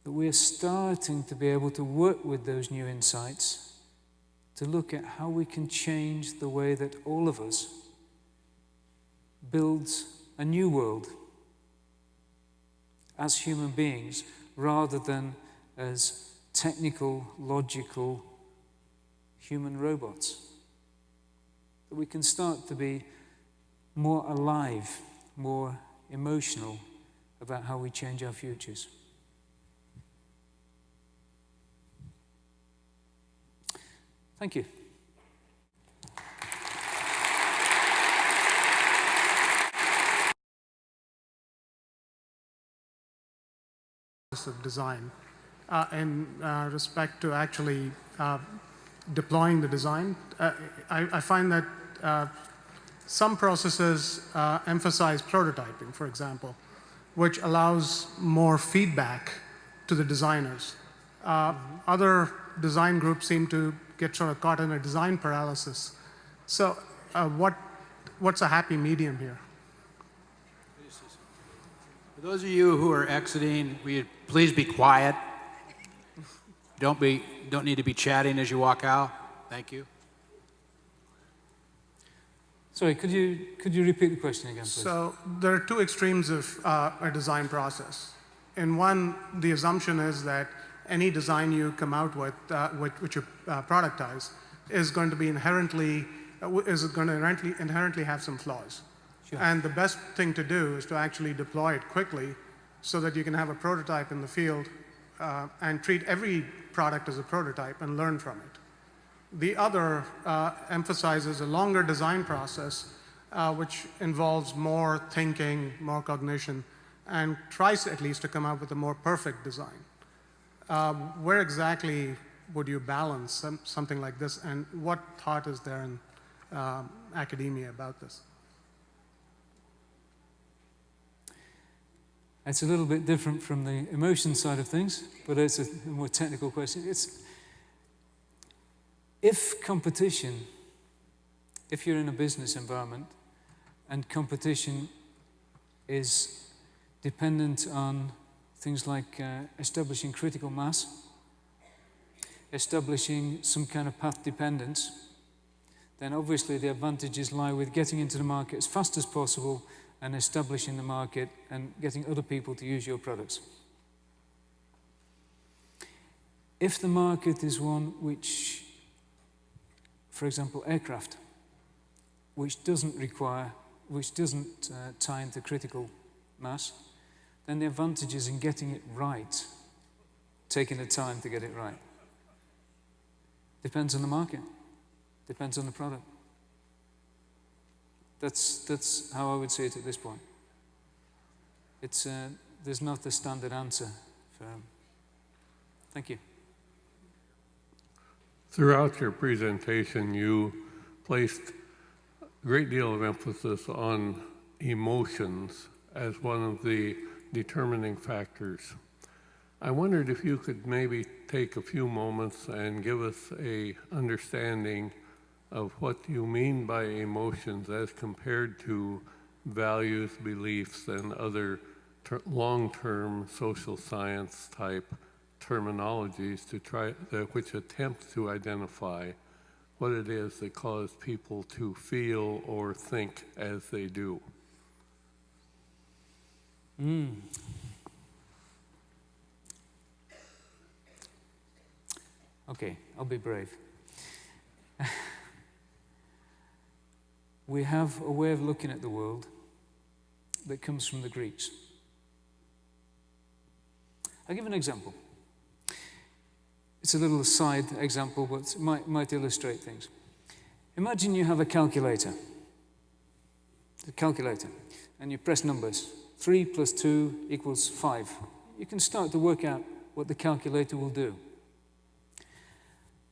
that we're starting to be able to work with those new insights to look at how we can change the way that all of us builds a new world as human beings, rather than as technical, logical human robots. That we can start to be more alive, more emotional about how we change our futures. Thank you. Of design in respect to actually deploying the design. I find that some processes emphasize prototyping, for example, which allows more feedback to the designers. Other design groups seem to get sort of caught in a design paralysis. So what's a happy medium here? For those of you who are exiting, will you please be quiet? Don't need to be chatting as you walk out. Thank you. Sorry, could you repeat the question again, please? So there are two extremes of a design process. In one, the assumption is that any design you come out with, which you productize, is going to inherently have some flaws. Sure. And the best thing to do is to actually deploy it quickly so that you can have a prototype in the field and treat every product as a prototype and learn from it. The other emphasizes a longer design process which involves more thinking, more cognition, and tries at least to come up with a more perfect design. Where exactly would you balance something like this, and what thought is there in academia about this? It's a little bit different from the emotion side of things, but it's a more technical question. If you're in a business environment and competition is dependent on things like establishing critical mass, establishing some kind of path dependence, then obviously the advantages lie with getting into the market as fast as possible and establishing the market and getting other people to use your products. If the market is one which, for example, aircraft, which doesn't tie into critical mass, then the advantage is in getting it right, taking the time to get it right. Depends on the market, depends on the product. That's how I would say it at this point. There's not a standard answer. Thank you. Throughout your presentation, you placed a great deal of emphasis on emotions as one of the determining factors. I wondered if you could maybe take a few moments and give us an understanding of what you mean by emotions as compared to values, beliefs, and other long-term social science type terminologies which attempt to identify what it is that cause people to feel or think as they do. Okay, I'll be brave. We have a way of looking at the world that comes from the Greeks. I'll give an example. It's a little side example, but it might illustrate things. Imagine you have a calculator, and you press numbers. 3 + 2 = 5. you can start to work out what the calculator will do.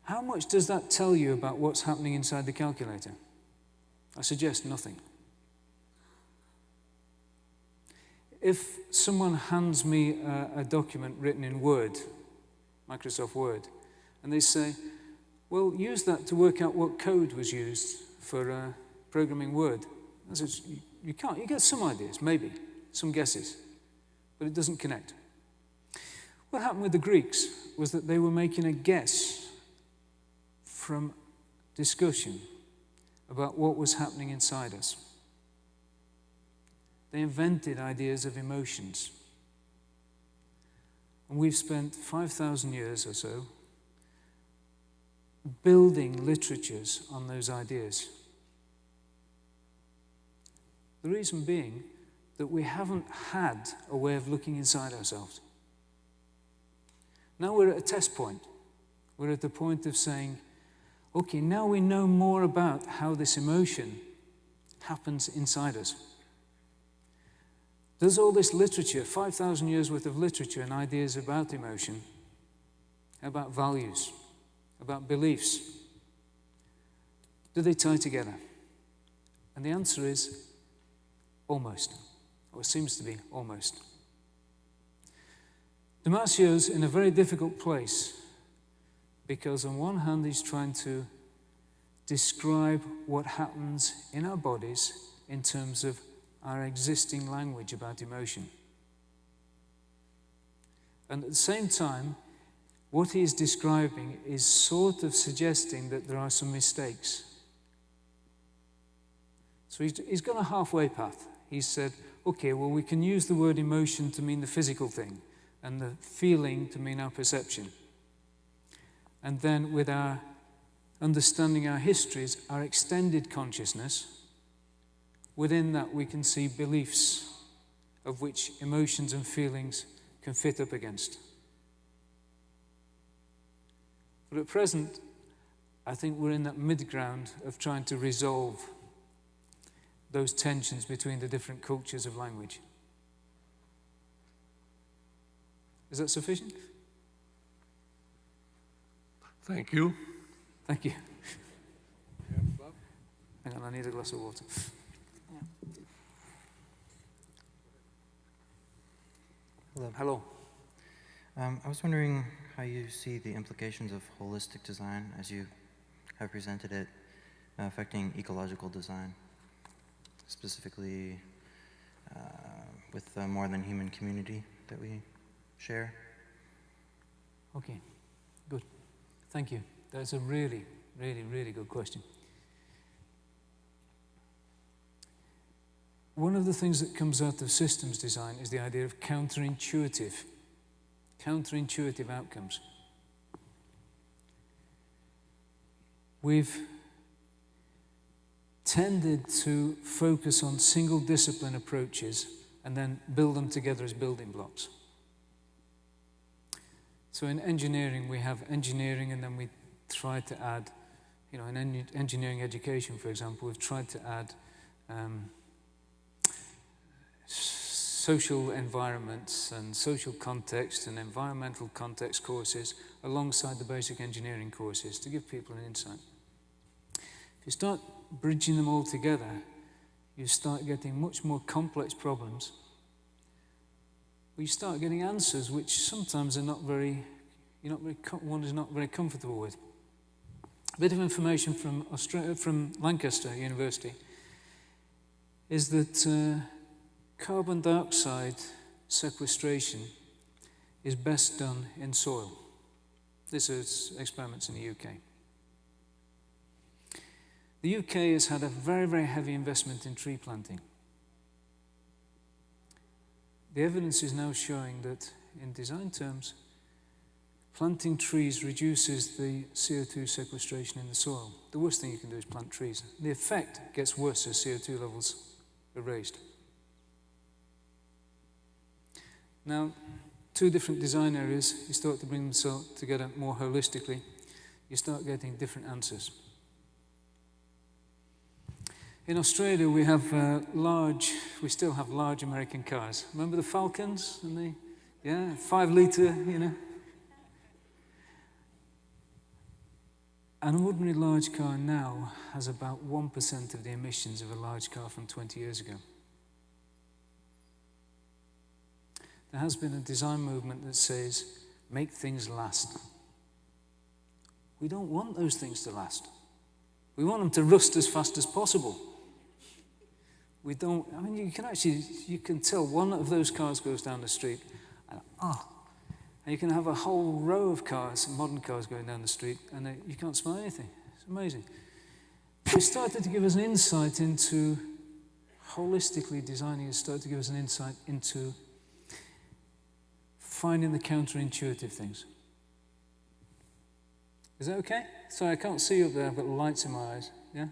How much does that tell you about what's happening inside the calculator? I suggest nothing. If someone hands me a document written in Word, Microsoft Word, and they say, well, use that to work out what code was used for programming Word. I said, you can't. You get some ideas, maybe, some guesses, but it doesn't connect. What happened with the Greeks was that they were making a guess from discussion about what was happening inside us. They invented ideas of emotions. And we've spent 5,000 years or so building literatures on those ideas. The reason being that we haven't had a way of looking inside ourselves. Now we're at a test point. We're at the point of saying, okay, now we know more about how this emotion happens inside us. Does all this literature, 5,000 years worth of literature and ideas about emotion, about values, about beliefs, do they tie together? And the answer is almost, or it seems to be almost. Damasio's in a very difficult place because on one hand he's trying to describe what happens in our bodies in terms of our existing language about emotion. And at the same time, what he is describing is sort of suggesting that there are some mistakes. So he's gone a halfway path. He said, okay, well, we can use the word emotion to mean the physical thing and the feeling to mean our perception. And then with our understanding our histories, our extended consciousness, within that we can see beliefs of which emotions and feelings can fit up against. But at present, I think we're in that mid-ground of trying to resolve those tensions between the different cultures of language. Is that sufficient? Thank you. Thank you. Hang on, I need a glass of water. Hello. Hello. I was wondering how you see the implications of holistic design as you have presented it affecting ecological design, specifically with the more than human community that we share. Okay, good. Thank you. That's a really, really, really good question. One of the things that comes out of systems design is the idea of counterintuitive outcomes. We've tended to focus on single discipline approaches and then build them together as building blocks. So in engineering, we have engineering and then we try to add, in engineering education, for example, we've tried to add social environments and social context and environmental context courses alongside the basic engineering courses to give people an insight. If you start bridging them all together, you start getting much more complex problems. You start getting answers which sometimes are one is not very comfortable with. A bit of information from Lancaster University is that carbon dioxide sequestration is best done in soil. This is experiments in the UK. The UK has had a very, very heavy investment in tree planting. The evidence is now showing that, in design terms, planting trees reduces the CO2 sequestration in the soil. The worst thing you can do is plant trees. The effect gets worse as CO2 levels are raised. Now, two different design areas, you start to bring them together more holistically, you start getting different answers. In Australia, we still have large American cars. Remember the Falcons and the Yeah, 5 litre, you know. An ordinary large car now has about 1% of the emissions of a large car from 20 years ago. There has been a design movement that says, make things last. We don't want those things to last. We want them to rust as fast as possible. We don't, I mean, you can tell one of those cars goes down the street, and you can have a whole row of cars, modern cars going down the street, and you can't smell anything. It's amazing. So it started to give us an insight into, holistically designing, it started to give us an insight into finding the counterintuitive things. Is that okay? Sorry, I can't see you up there. I've got lights in my eyes. Yeah?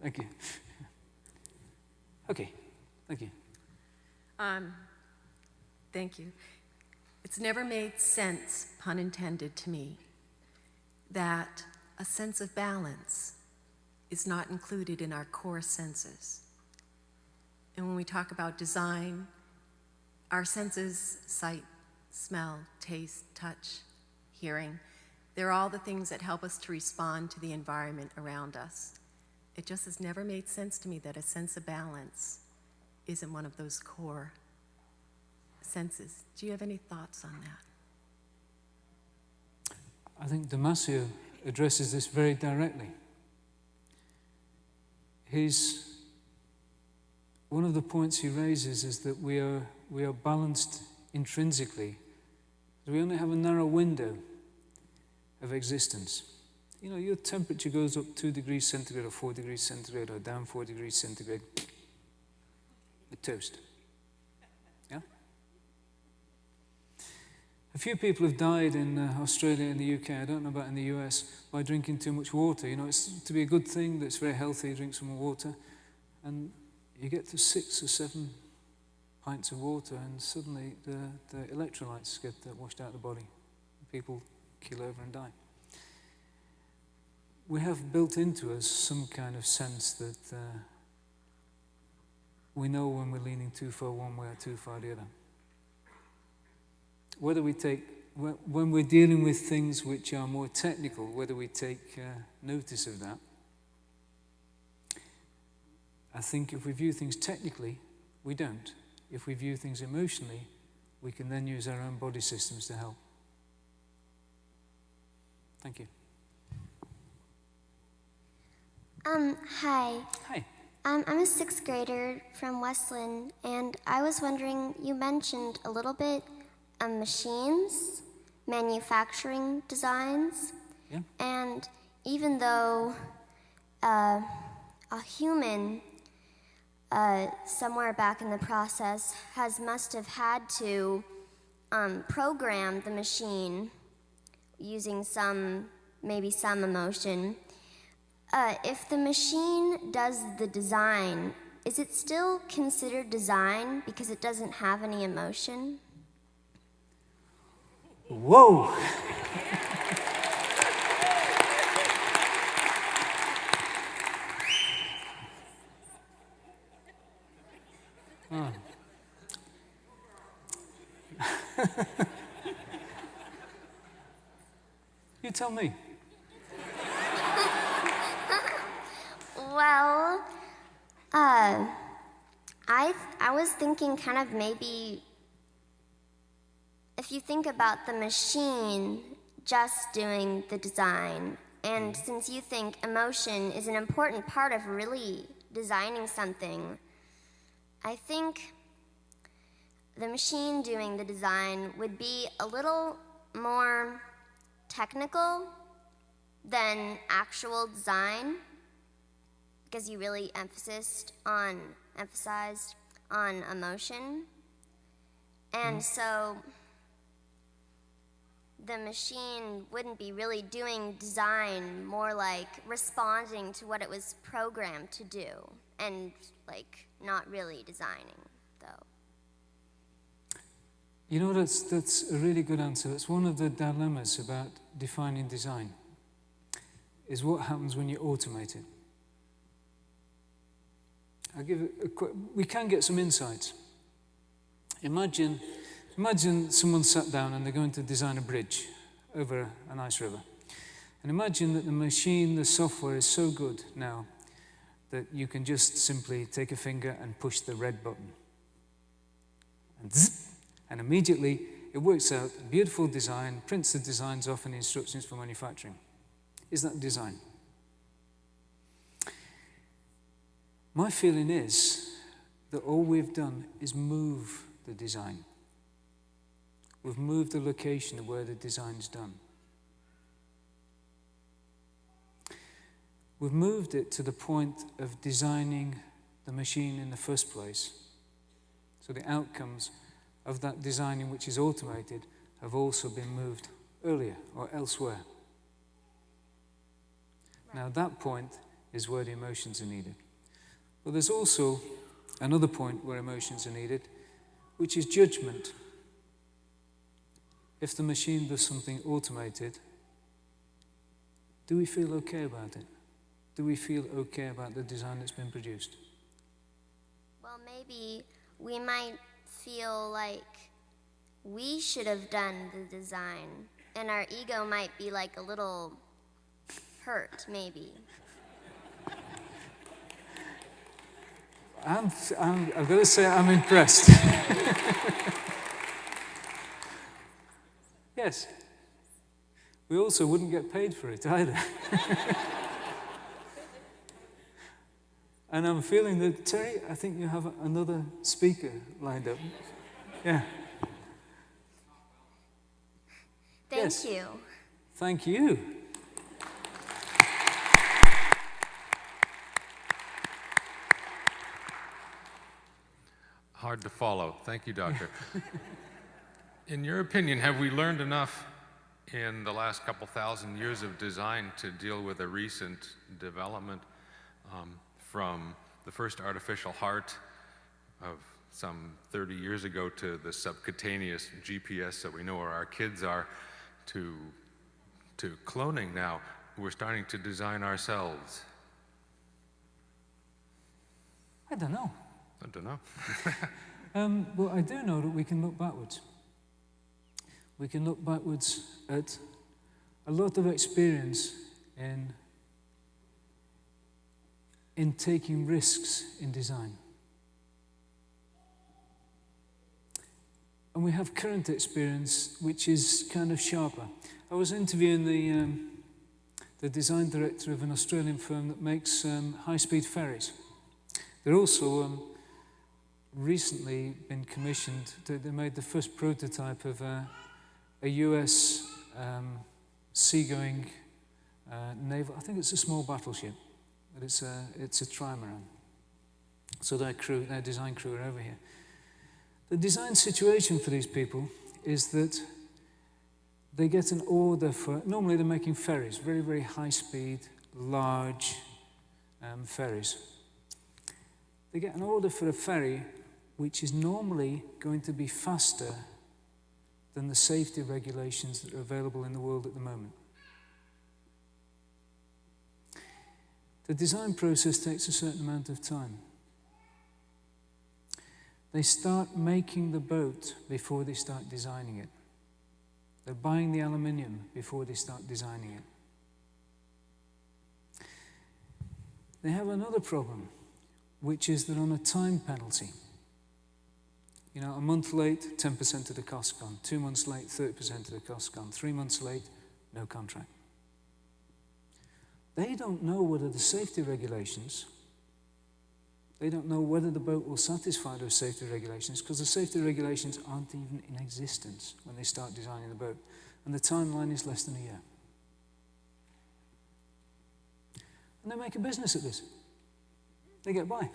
Thank you. Okay, thank you. Thank you. It's never made sense, pun intended, to me, that a sense of balance is not included in our core senses. And when we talk about design, our senses, sight, smell, taste, touch, hearing, they're all the things that help us to respond to the environment around us. It just has never made sense to me that a sense of balance isn't one of those core senses. Do you have any thoughts on that? I think Damasio addresses this very directly. One of the points he raises is that we are balanced intrinsically. We only have a narrow window of existence. You know, your temperature goes up 2 degrees centigrade or 4 degrees centigrade or down 4 degrees centigrade. You're toast. Yeah? A few people have died in Australia and the UK, I don't know about in the US, by drinking too much water. You know, it's to be a good thing, that's very healthy, drink some water. And you get to 6 or 7 pints of water and suddenly the electrolytes get washed out of the body. People keel over and die. We have built into us some kind of sense that we know when we're leaning too far one way or too far the other. When we're dealing with things which are more technical, whether we take notice of that, I think if we view things technically, we don't. If we view things emotionally, we can then use our own body systems to help. Thank you. Hi. Hi. I'm a 6th grader from Westland, and I was wondering, you mentioned a little bit machines, manufacturing designs, Yeah. and even though a human somewhere back in the process must have had to program the machine using maybe some emotion. If the machine does the design, is it still considered design because it doesn't have any emotion? Whoa! Oh. You tell me. Well, I was thinking kind of maybe if you think about the machine just doing the design, and since you think emotion is an important part of really designing something, I think the machine doing the design would be a little more technical than actual design, because you really emphasized on emotion. And so the machine wouldn't be really doing design, more like responding to what it was programmed to do, and like not really designing, though. You know, that's a really good answer. That's one of the dilemmas about defining design, is what happens when you automate it. We can get some insights. Imagine Imagine someone sat down and they're going to design a bridge over a nice river. And imagine that the machine, the software is so good now that you can just simply take a finger and push the red button. And zip, and immediately it works out a beautiful design, prints the designs off and the instructions for manufacturing. Is that design? My feeling is that all we've done is move the design. We've moved the location of where the design's done. We've moved it to the point of designing the machine in the first place. So the outcomes of that designing, which is automated, have also been moved earlier or elsewhere. Now that point is where the emotions are needed. But there's also another point where emotions are needed, which is judgment. If the machine does something automated, do we feel okay about it? Do we feel okay about the design that's been produced? Well, maybe we might feel like we should have done the design, and our ego might be like a little hurt, maybe. I've got to say, I'm impressed. Yes. We also wouldn't get paid for it either. And I'm feeling that, Terry, I think you have another speaker lined up. Yeah. Thank you. Thank you. Hard to follow. Thank you, Doctor. In your opinion, have we learned enough in the last couple thousand years of design to deal with a recent development from the first artificial heart of some 30 years ago to the subcutaneous GPS that we know where our kids are to cloning now? We're starting to design ourselves. I don't know. I don't know. Well, I do know that we can look backwards. We can look backwards at a lot of experience in taking risks in design. And we have current experience, which is kind of sharper. I was interviewing the design director of an Australian firm that makes high-speed ferries. They're also recently been commissioned. They made the first prototype of a US seagoing naval. I think it's a small battleship, but it's a trimaran. So their design crew are over here. The design situation for these people is that they get an order for. Normally, they're making ferries, very, very high speed, large ferries. They get an order for a ferry which is normally going to be faster than the safety regulations that are available in the world at the moment. The design process takes a certain amount of time. They start making the boat before they start designing it. They're buying the aluminium before they start designing it. They have another problem, which is they're on a time penalty. You know, a month late, 10% of the cost gone. 2 months late, 30% of the cost gone. 3 months late, no contract. They don't know whether the safety regulations, they don't know whether the boat will satisfy those safety regulations, because the safety regulations aren't even in existence when they start designing the boat. And the timeline is less than a year. And they make a business at this. They get by.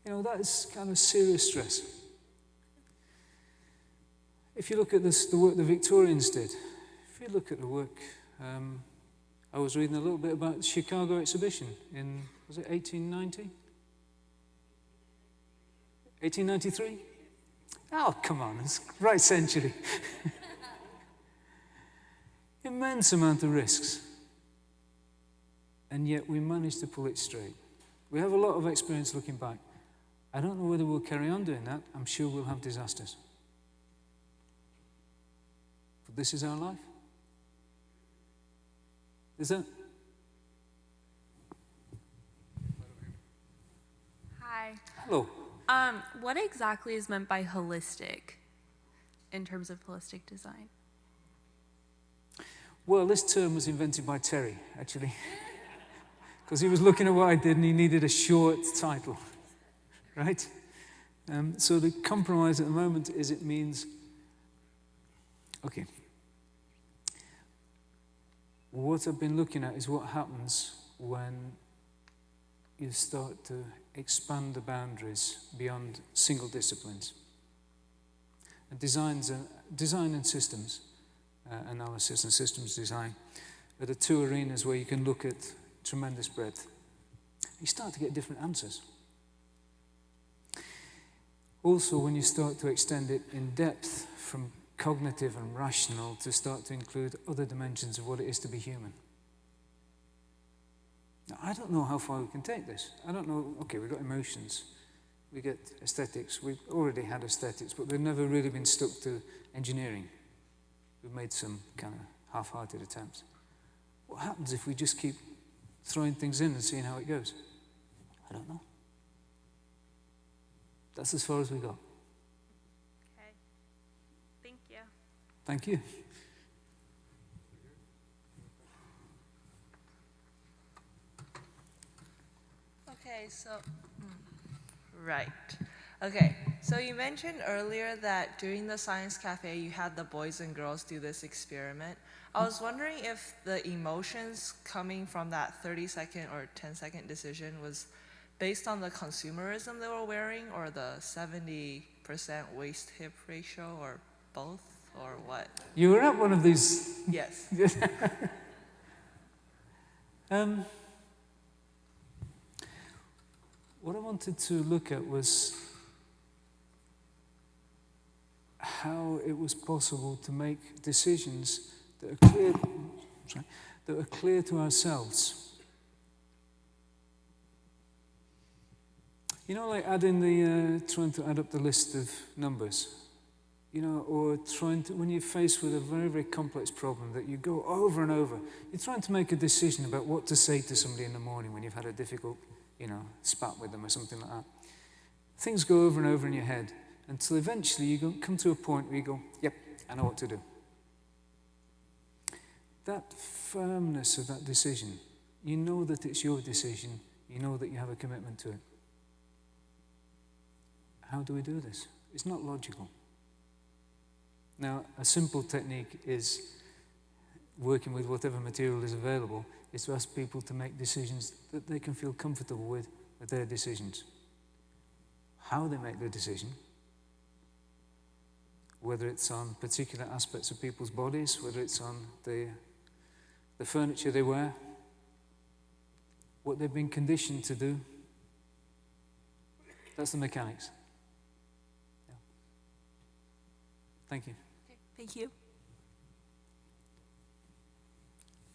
You know, that is kind of serious stress. If you look at this, the work the Victorians did, if you look at the work, I was reading a little bit about the Chicago exhibition in, was it 1890? 1893? Oh, come on, it's the right century. Immense amount of risks. And yet we managed to pull it straight. We have a lot of experience looking back. I don't know whether we'll carry on doing that. I'm sure we'll have disasters. But this is our life. Is that? Hi. Hello. What exactly is meant by holistic in terms of holistic design? Well, this term was invented by Terry, actually, because he was looking at what I did and he needed a short title, right? So the compromise at the moment is it means, okay, what I've been looking at is what happens when you start to expand the boundaries beyond single disciplines. And design and systems, analysis and systems design, are the two arenas where you can look at tremendous breadth. You start to get different answers. Also, when you start to extend it in depth from cognitive and rational to start to include other dimensions of what it is to be human. Now, I don't know how far we can take this. I don't know, okay, we've got emotions, we get aesthetics, we've already had aesthetics, but they've never really been stuck to engineering. We've made some kind of half-hearted attempts. What happens if we just keep throwing things in and seeing how it goes? I don't know. That's as far as we got. Okay. Thank you. Thank you. Okay, so, right. Okay, so you mentioned earlier that during the Science Cafe you had the boys and girls do this experiment. I was wondering if the emotions coming from that 30-second or 10-second decision was based on the consumerism they were wearing or the 70% waist-hip ratio or both or what? You were at one of these. Yes. What I wanted to look at was how it was possible to make decisions that are clear, that are clear to ourselves. You know, like trying to add up the list of numbers, you know, or trying to, when you're faced with a very, very complex problem that you go over and over, you're trying to make a decision about what to say to somebody in the morning when you've had a difficult, you know, spat with them or something like that. Things go over and over in your head until eventually you come to a point where you go, yep, I know what to do. That firmness of that decision, you know that it's your decision, you know that you have a commitment to it. How do we do this? It's not logical. Now, a simple technique is working with whatever material is available, is to ask people to make decisions that they can feel comfortable with their decisions. How they make their decision, whether it's on particular aspects of people's bodies, whether it's on the furniture they wear, what they've been conditioned to do, that's the mechanics. Yeah. Thank you. Okay, thank you.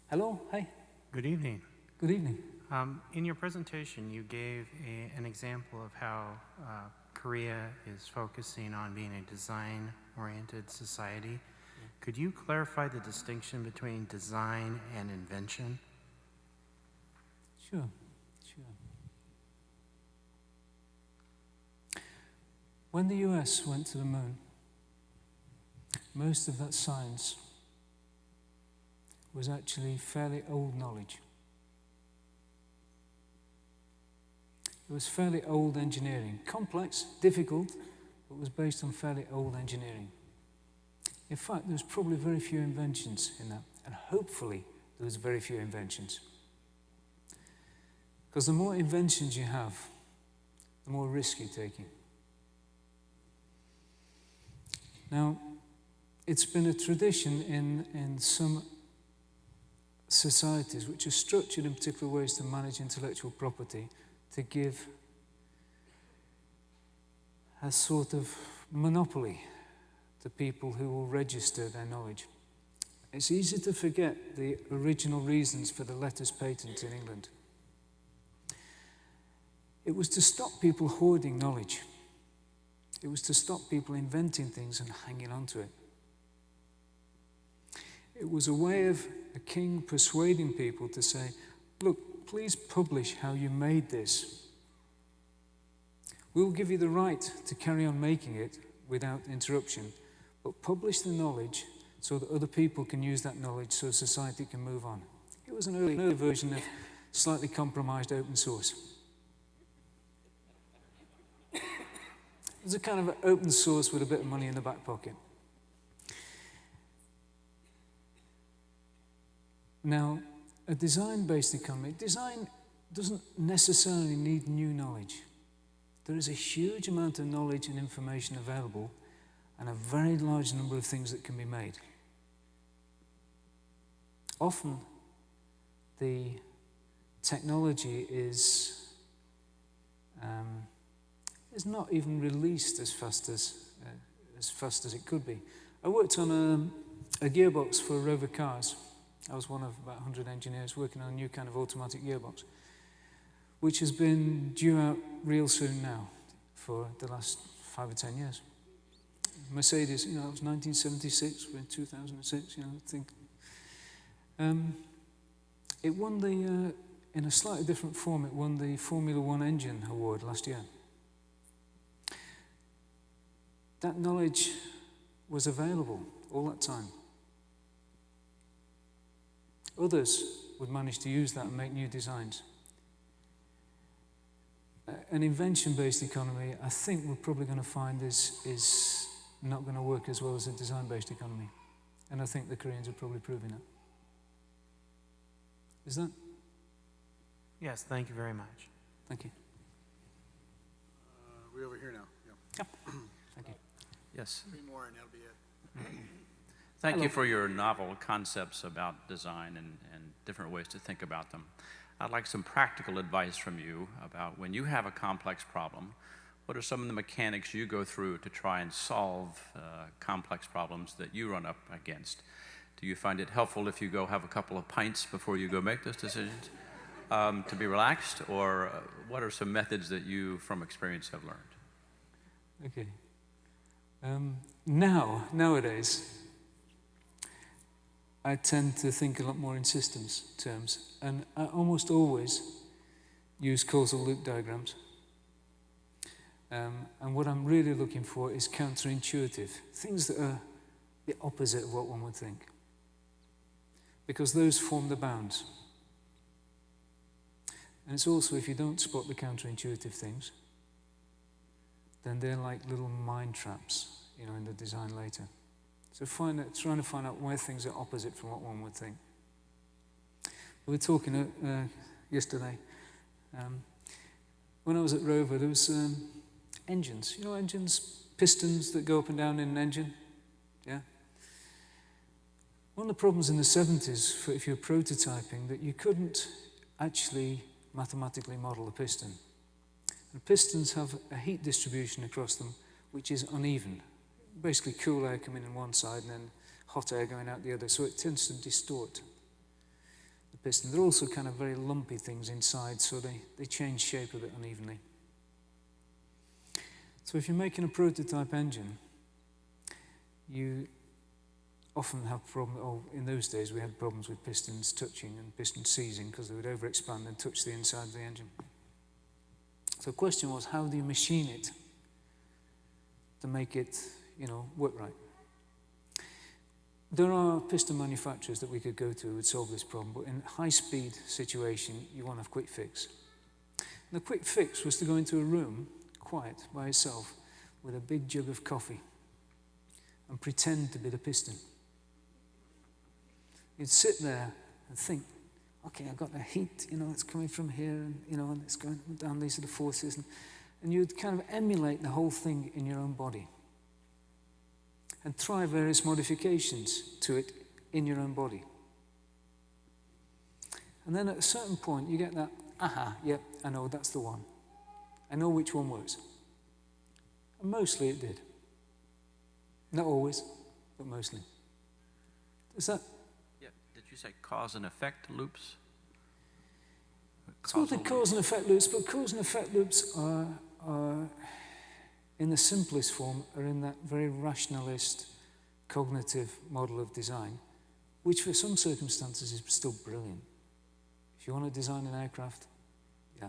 Hello, hi. Good evening. Good evening. In your presentation, you gave an example of how Korea is focusing on being a design-oriented society. Yeah. Could you clarify the distinction between design and invention? Sure. When the US went to the moon, most of that science was actually fairly old knowledge. It was fairly old engineering. Complex, difficult, but was based on fairly old engineering. In fact, there was probably very few inventions in that, and hopefully there was very few inventions. Because the more inventions you have, the more risk you're taking. Now, it's been a tradition in some societies which are structured in particular ways to manage intellectual property to give a sort of monopoly to people who will register their knowledge. It's easy to forget the original reasons for the letters patent in England. It was to stop people hoarding knowledge. It was to stop people inventing things and hanging on to it. It was a way of a king persuading people to say, look, please publish how you made this. We'll give you the right to carry on making it without interruption, but publish the knowledge so that other people can use that knowledge so society can move on. It was an early version of slightly compromised open source. It was a kind of open source with a bit of money in the back pocket. Now, a design-based economy, design doesn't necessarily need new knowledge. There is a huge amount of knowledge and information available and a very large number of things that can be made. Often, the technology is not even released as fast as it could be. I worked on a gearbox for rover cars. I was one of about 100 engineers working on a new kind of automatic gearbox, which has been due out real soon now for the last 5 or 10 years. Mercedes, it was 1976, we're in 2006, I think. It won in a slightly different form, it won the Formula One engine award last year. That knowledge was available all that time. Others would manage to use that and make new designs. An invention-based economy, I think we're probably going to find is not going to work as well as a design-based economy. And I think the Koreans are probably proving it. Is that? Yes, thank you very much. Thank you. We're over here now. Yep. Thank you. Yes. 3 more and that'll be it. Thank you for your novel concepts about design and different ways to think about them. I'd like some practical advice from you about when you have a complex problem, what are some of the mechanics you go through to try and solve complex problems that you run up against? Do you find it helpful if you go have a couple of pints before you go make those decisions to be relaxed? Or what are some methods that you, from experience, have learned? Okay. Nowadays, I tend to think a lot more in systems terms, and I almost always use causal loop diagrams. And what I'm really looking for is counterintuitive, things that are the opposite of what one would think, because those form the bounds. And it's also, if you don't spot the counterintuitive things, then they're like little mind traps, in the design later. So trying to find out why things are opposite from what one would think. We were talking yesterday. When I was at Rover, there was engines. Engines, pistons that go up and down in an engine. Yeah. One of the problems in the 70s, if you're prototyping, that you couldn't actually mathematically model a piston. And pistons have a heat distribution across them which is uneven. Basically cool air coming in one side and then hot air going out the other, so it tends to distort the piston. They're also kind of very lumpy things inside, so they change shape a bit unevenly. So if you're making a prototype engine, you often have problems, in those days we had problems with pistons touching and pistons seizing because they would overexpand and touch the inside of the engine. So the question was, how do you machine it to make it work right? There are piston manufacturers that we could go to who would solve this problem, but in a high-speed situation, you want to have a quick fix. And the quick fix was to go into a room, quiet, by yourself, with a big jug of coffee, and pretend to be the piston. You'd sit there and think, okay, I've got the heat, it's coming from here, and, and it's going down, these are the forces, and you'd kind of emulate the whole thing in your own body. And try various modifications to it in your own body. And then at a certain point, you get that, yep, I know, that's the one. I know which one works. And mostly it did. Not always, but mostly. Is that? Yeah. Did you say cause and effect loops? It's called the cause and effect loops, but cause and effect loops are in the simplest form, are in that very rationalist cognitive model of design, which for some circumstances is still brilliant. If you want to design an aircraft, yeah.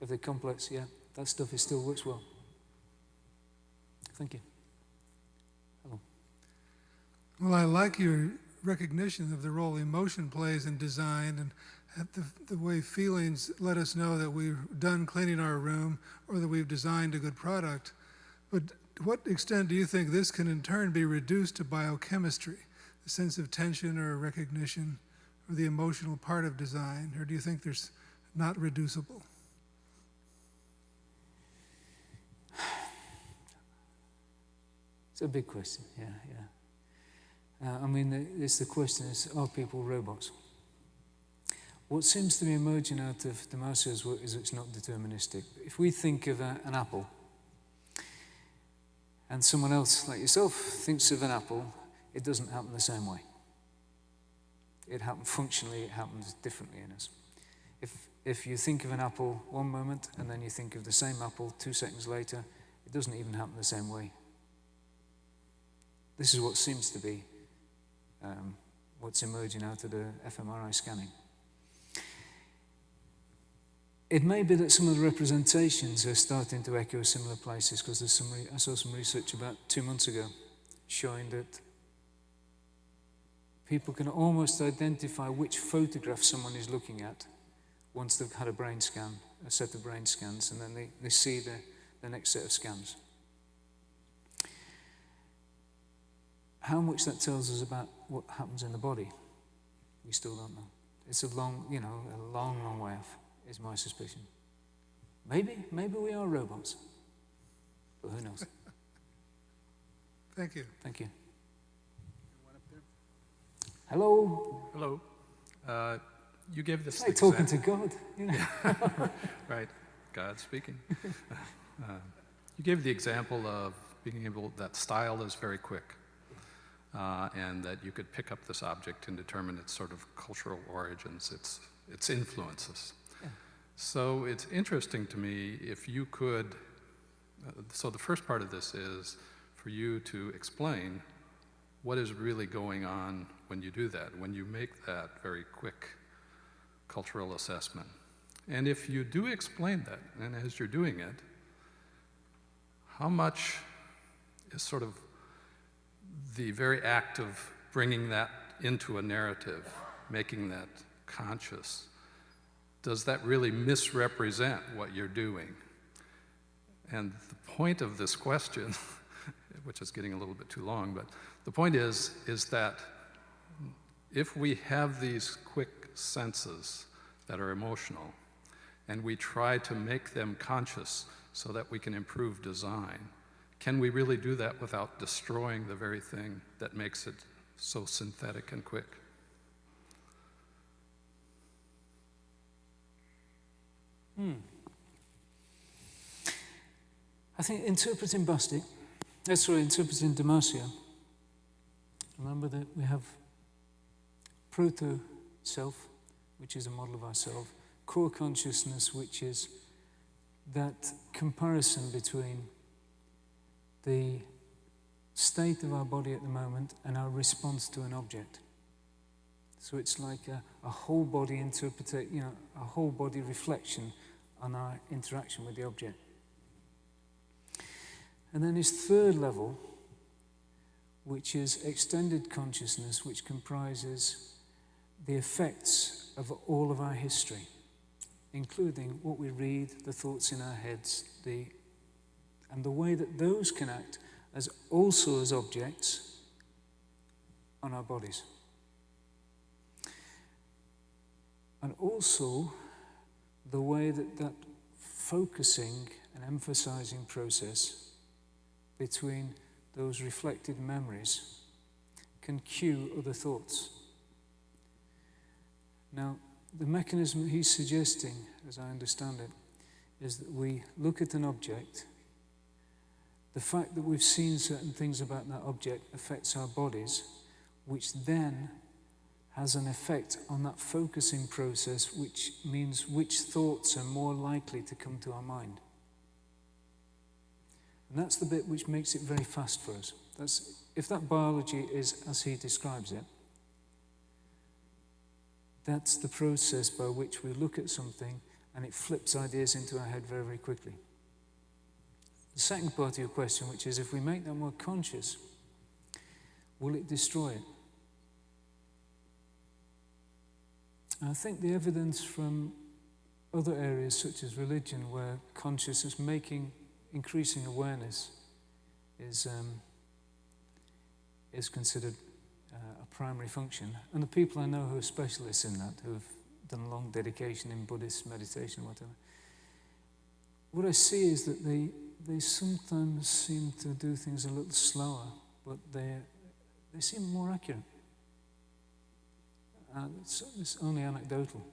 If they're complex, yeah, that stuff still works well. Thank you. Hello. Well, I like your recognition of the role emotion plays in design, and the way feelings let us know that we're done cleaning our room or that we've designed a good product. But to what extent do you think this can in turn be reduced to biochemistry, the sense of tension or recognition or the emotional part of design, or do you think there's not reducible? It's a big question, yeah. I mean, it's the question is, are people robots? What seems to be emerging out of Damasio's work is it's not deterministic. If we think of an apple, and someone else like yourself thinks of an apple, it doesn't happen the same way. It happens functionally, it happens differently in us. If you think of an apple one moment, and then you think of the same apple 2 seconds later, it doesn't even happen the same way. This is what seems to be what's emerging out of the fMRI scanning. It may be that some of the representations are starting to echo similar places, because I saw some research about 2 months ago showing that people can almost identify which photograph someone is looking at once they've had a brain scan, a set of brain scans, and then they see the next set of scans. How much that tells us about what happens in the body, we still don't know. It's a long way off, is my suspicion. Maybe we are robots, but who knows? Thank you. Thank you. Hello. Hello. You gave this. It's like talking to God. You know? Right, God speaking. You gave the example of being able, that style is very quick. And that you could pick up this object and determine its sort of cultural origins, its influences. Yeah. So it's interesting to me if you could, so the first part of this is for you to explain what is really going on when you do that, when you make that very quick cultural assessment. And if you do explain that, and as you're doing it, how much is sort of the very act of bringing that into a narrative, making that conscious, does that really misrepresent what you're doing? And the point of this question, which is getting a little bit too long, but the point is that if we have these quick senses that are emotional, and we try to make them conscious so that we can improve design, can we really do that without destroying the very thing that makes it so synthetic and quick? I think interpreting Damasio, remember that we have Proto Self, which is a model of ourself, core consciousness, which is that comparison between the state of our body at the moment and our response to an object. So it's like a whole body a whole body reflection on our interaction with the object. And then his third level, which is extended consciousness, which comprises the effects of all of our history, including what we read, the thoughts in our heads, and the way that those can act as also as objects on our bodies. And also the way that focusing and emphasizing process between those reflected memories can cue other thoughts. Now, the mechanism he's suggesting, as I understand it, is that we look at an object. The fact that we've seen certain things about that object affects our bodies, which then has an effect on that focusing process, which means which thoughts are more likely to come to our mind. And that's the bit which makes it very fast for us. If that biology is as he describes it, that's the process by which we look at something and it flips ideas into our head very, very quickly. The second part of your question, which is if we make that more conscious, will it destroy it? I think the evidence from other areas such as religion, where consciousness increasing awareness is considered a primary function. And the people I know who are specialists in that, who have done a long dedication in Buddhist meditation or whatever, what I see is that they sometimes seem to do things a little slower, but they seem more accurate. It's only anecdotal,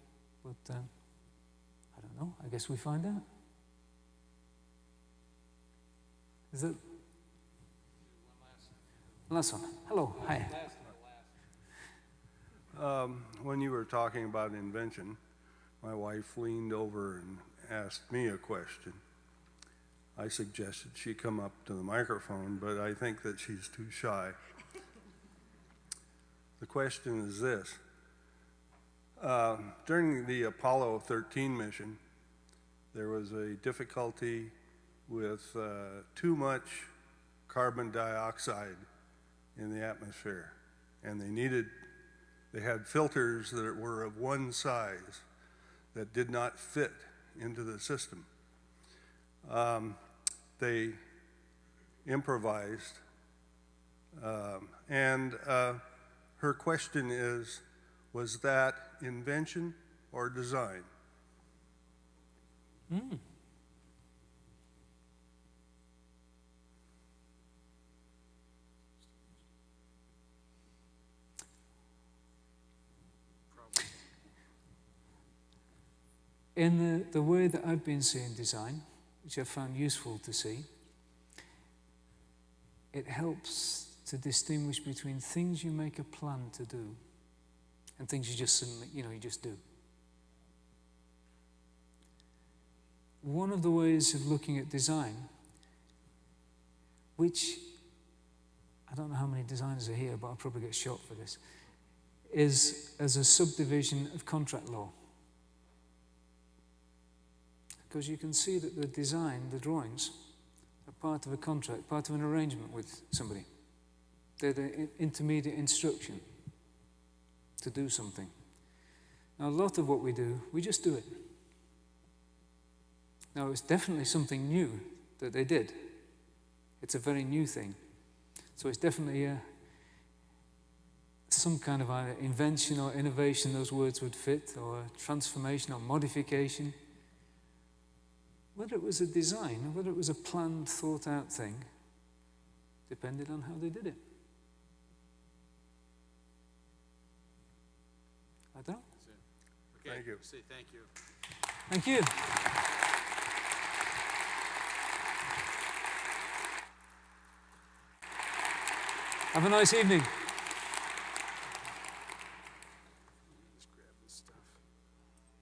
but I don't know. I guess we find out. Is it? Last one. Hello. Hi. When you were talking about invention, my wife leaned over and asked me a question. I suggested she come up to the microphone, but I think that she's too shy. The question is this. During the Apollo 13 mission, there was a difficulty with too much carbon dioxide in the atmosphere, and they had filters that were of one size that did not fit into the system. They improvised, and her question is, was that invention or design? In the way that I've been seeing design, which I've found useful to see, it helps to distinguish between things you make a plan to do and things you just suddenly, you just do. One of the ways of looking at design, which I don't know how many designers are here, but I'll probably get shot for this, is as a subdivision of contract law. Because you can see that the design, the drawings, are part of a contract, part of an arrangement with somebody. They're the intermediate instruction to do something. Now, a lot of what we do, we just do it. Now, it's definitely something new that they did. It's a very new thing. So it's definitely some kind of either invention or innovation, those words would fit, or transformation or modification. Whether it was a design or whether it was a planned, thought-out thing, depended on how they did it. I don't know. Okay. Thank you. Thank you. Thank you. Have a nice evening.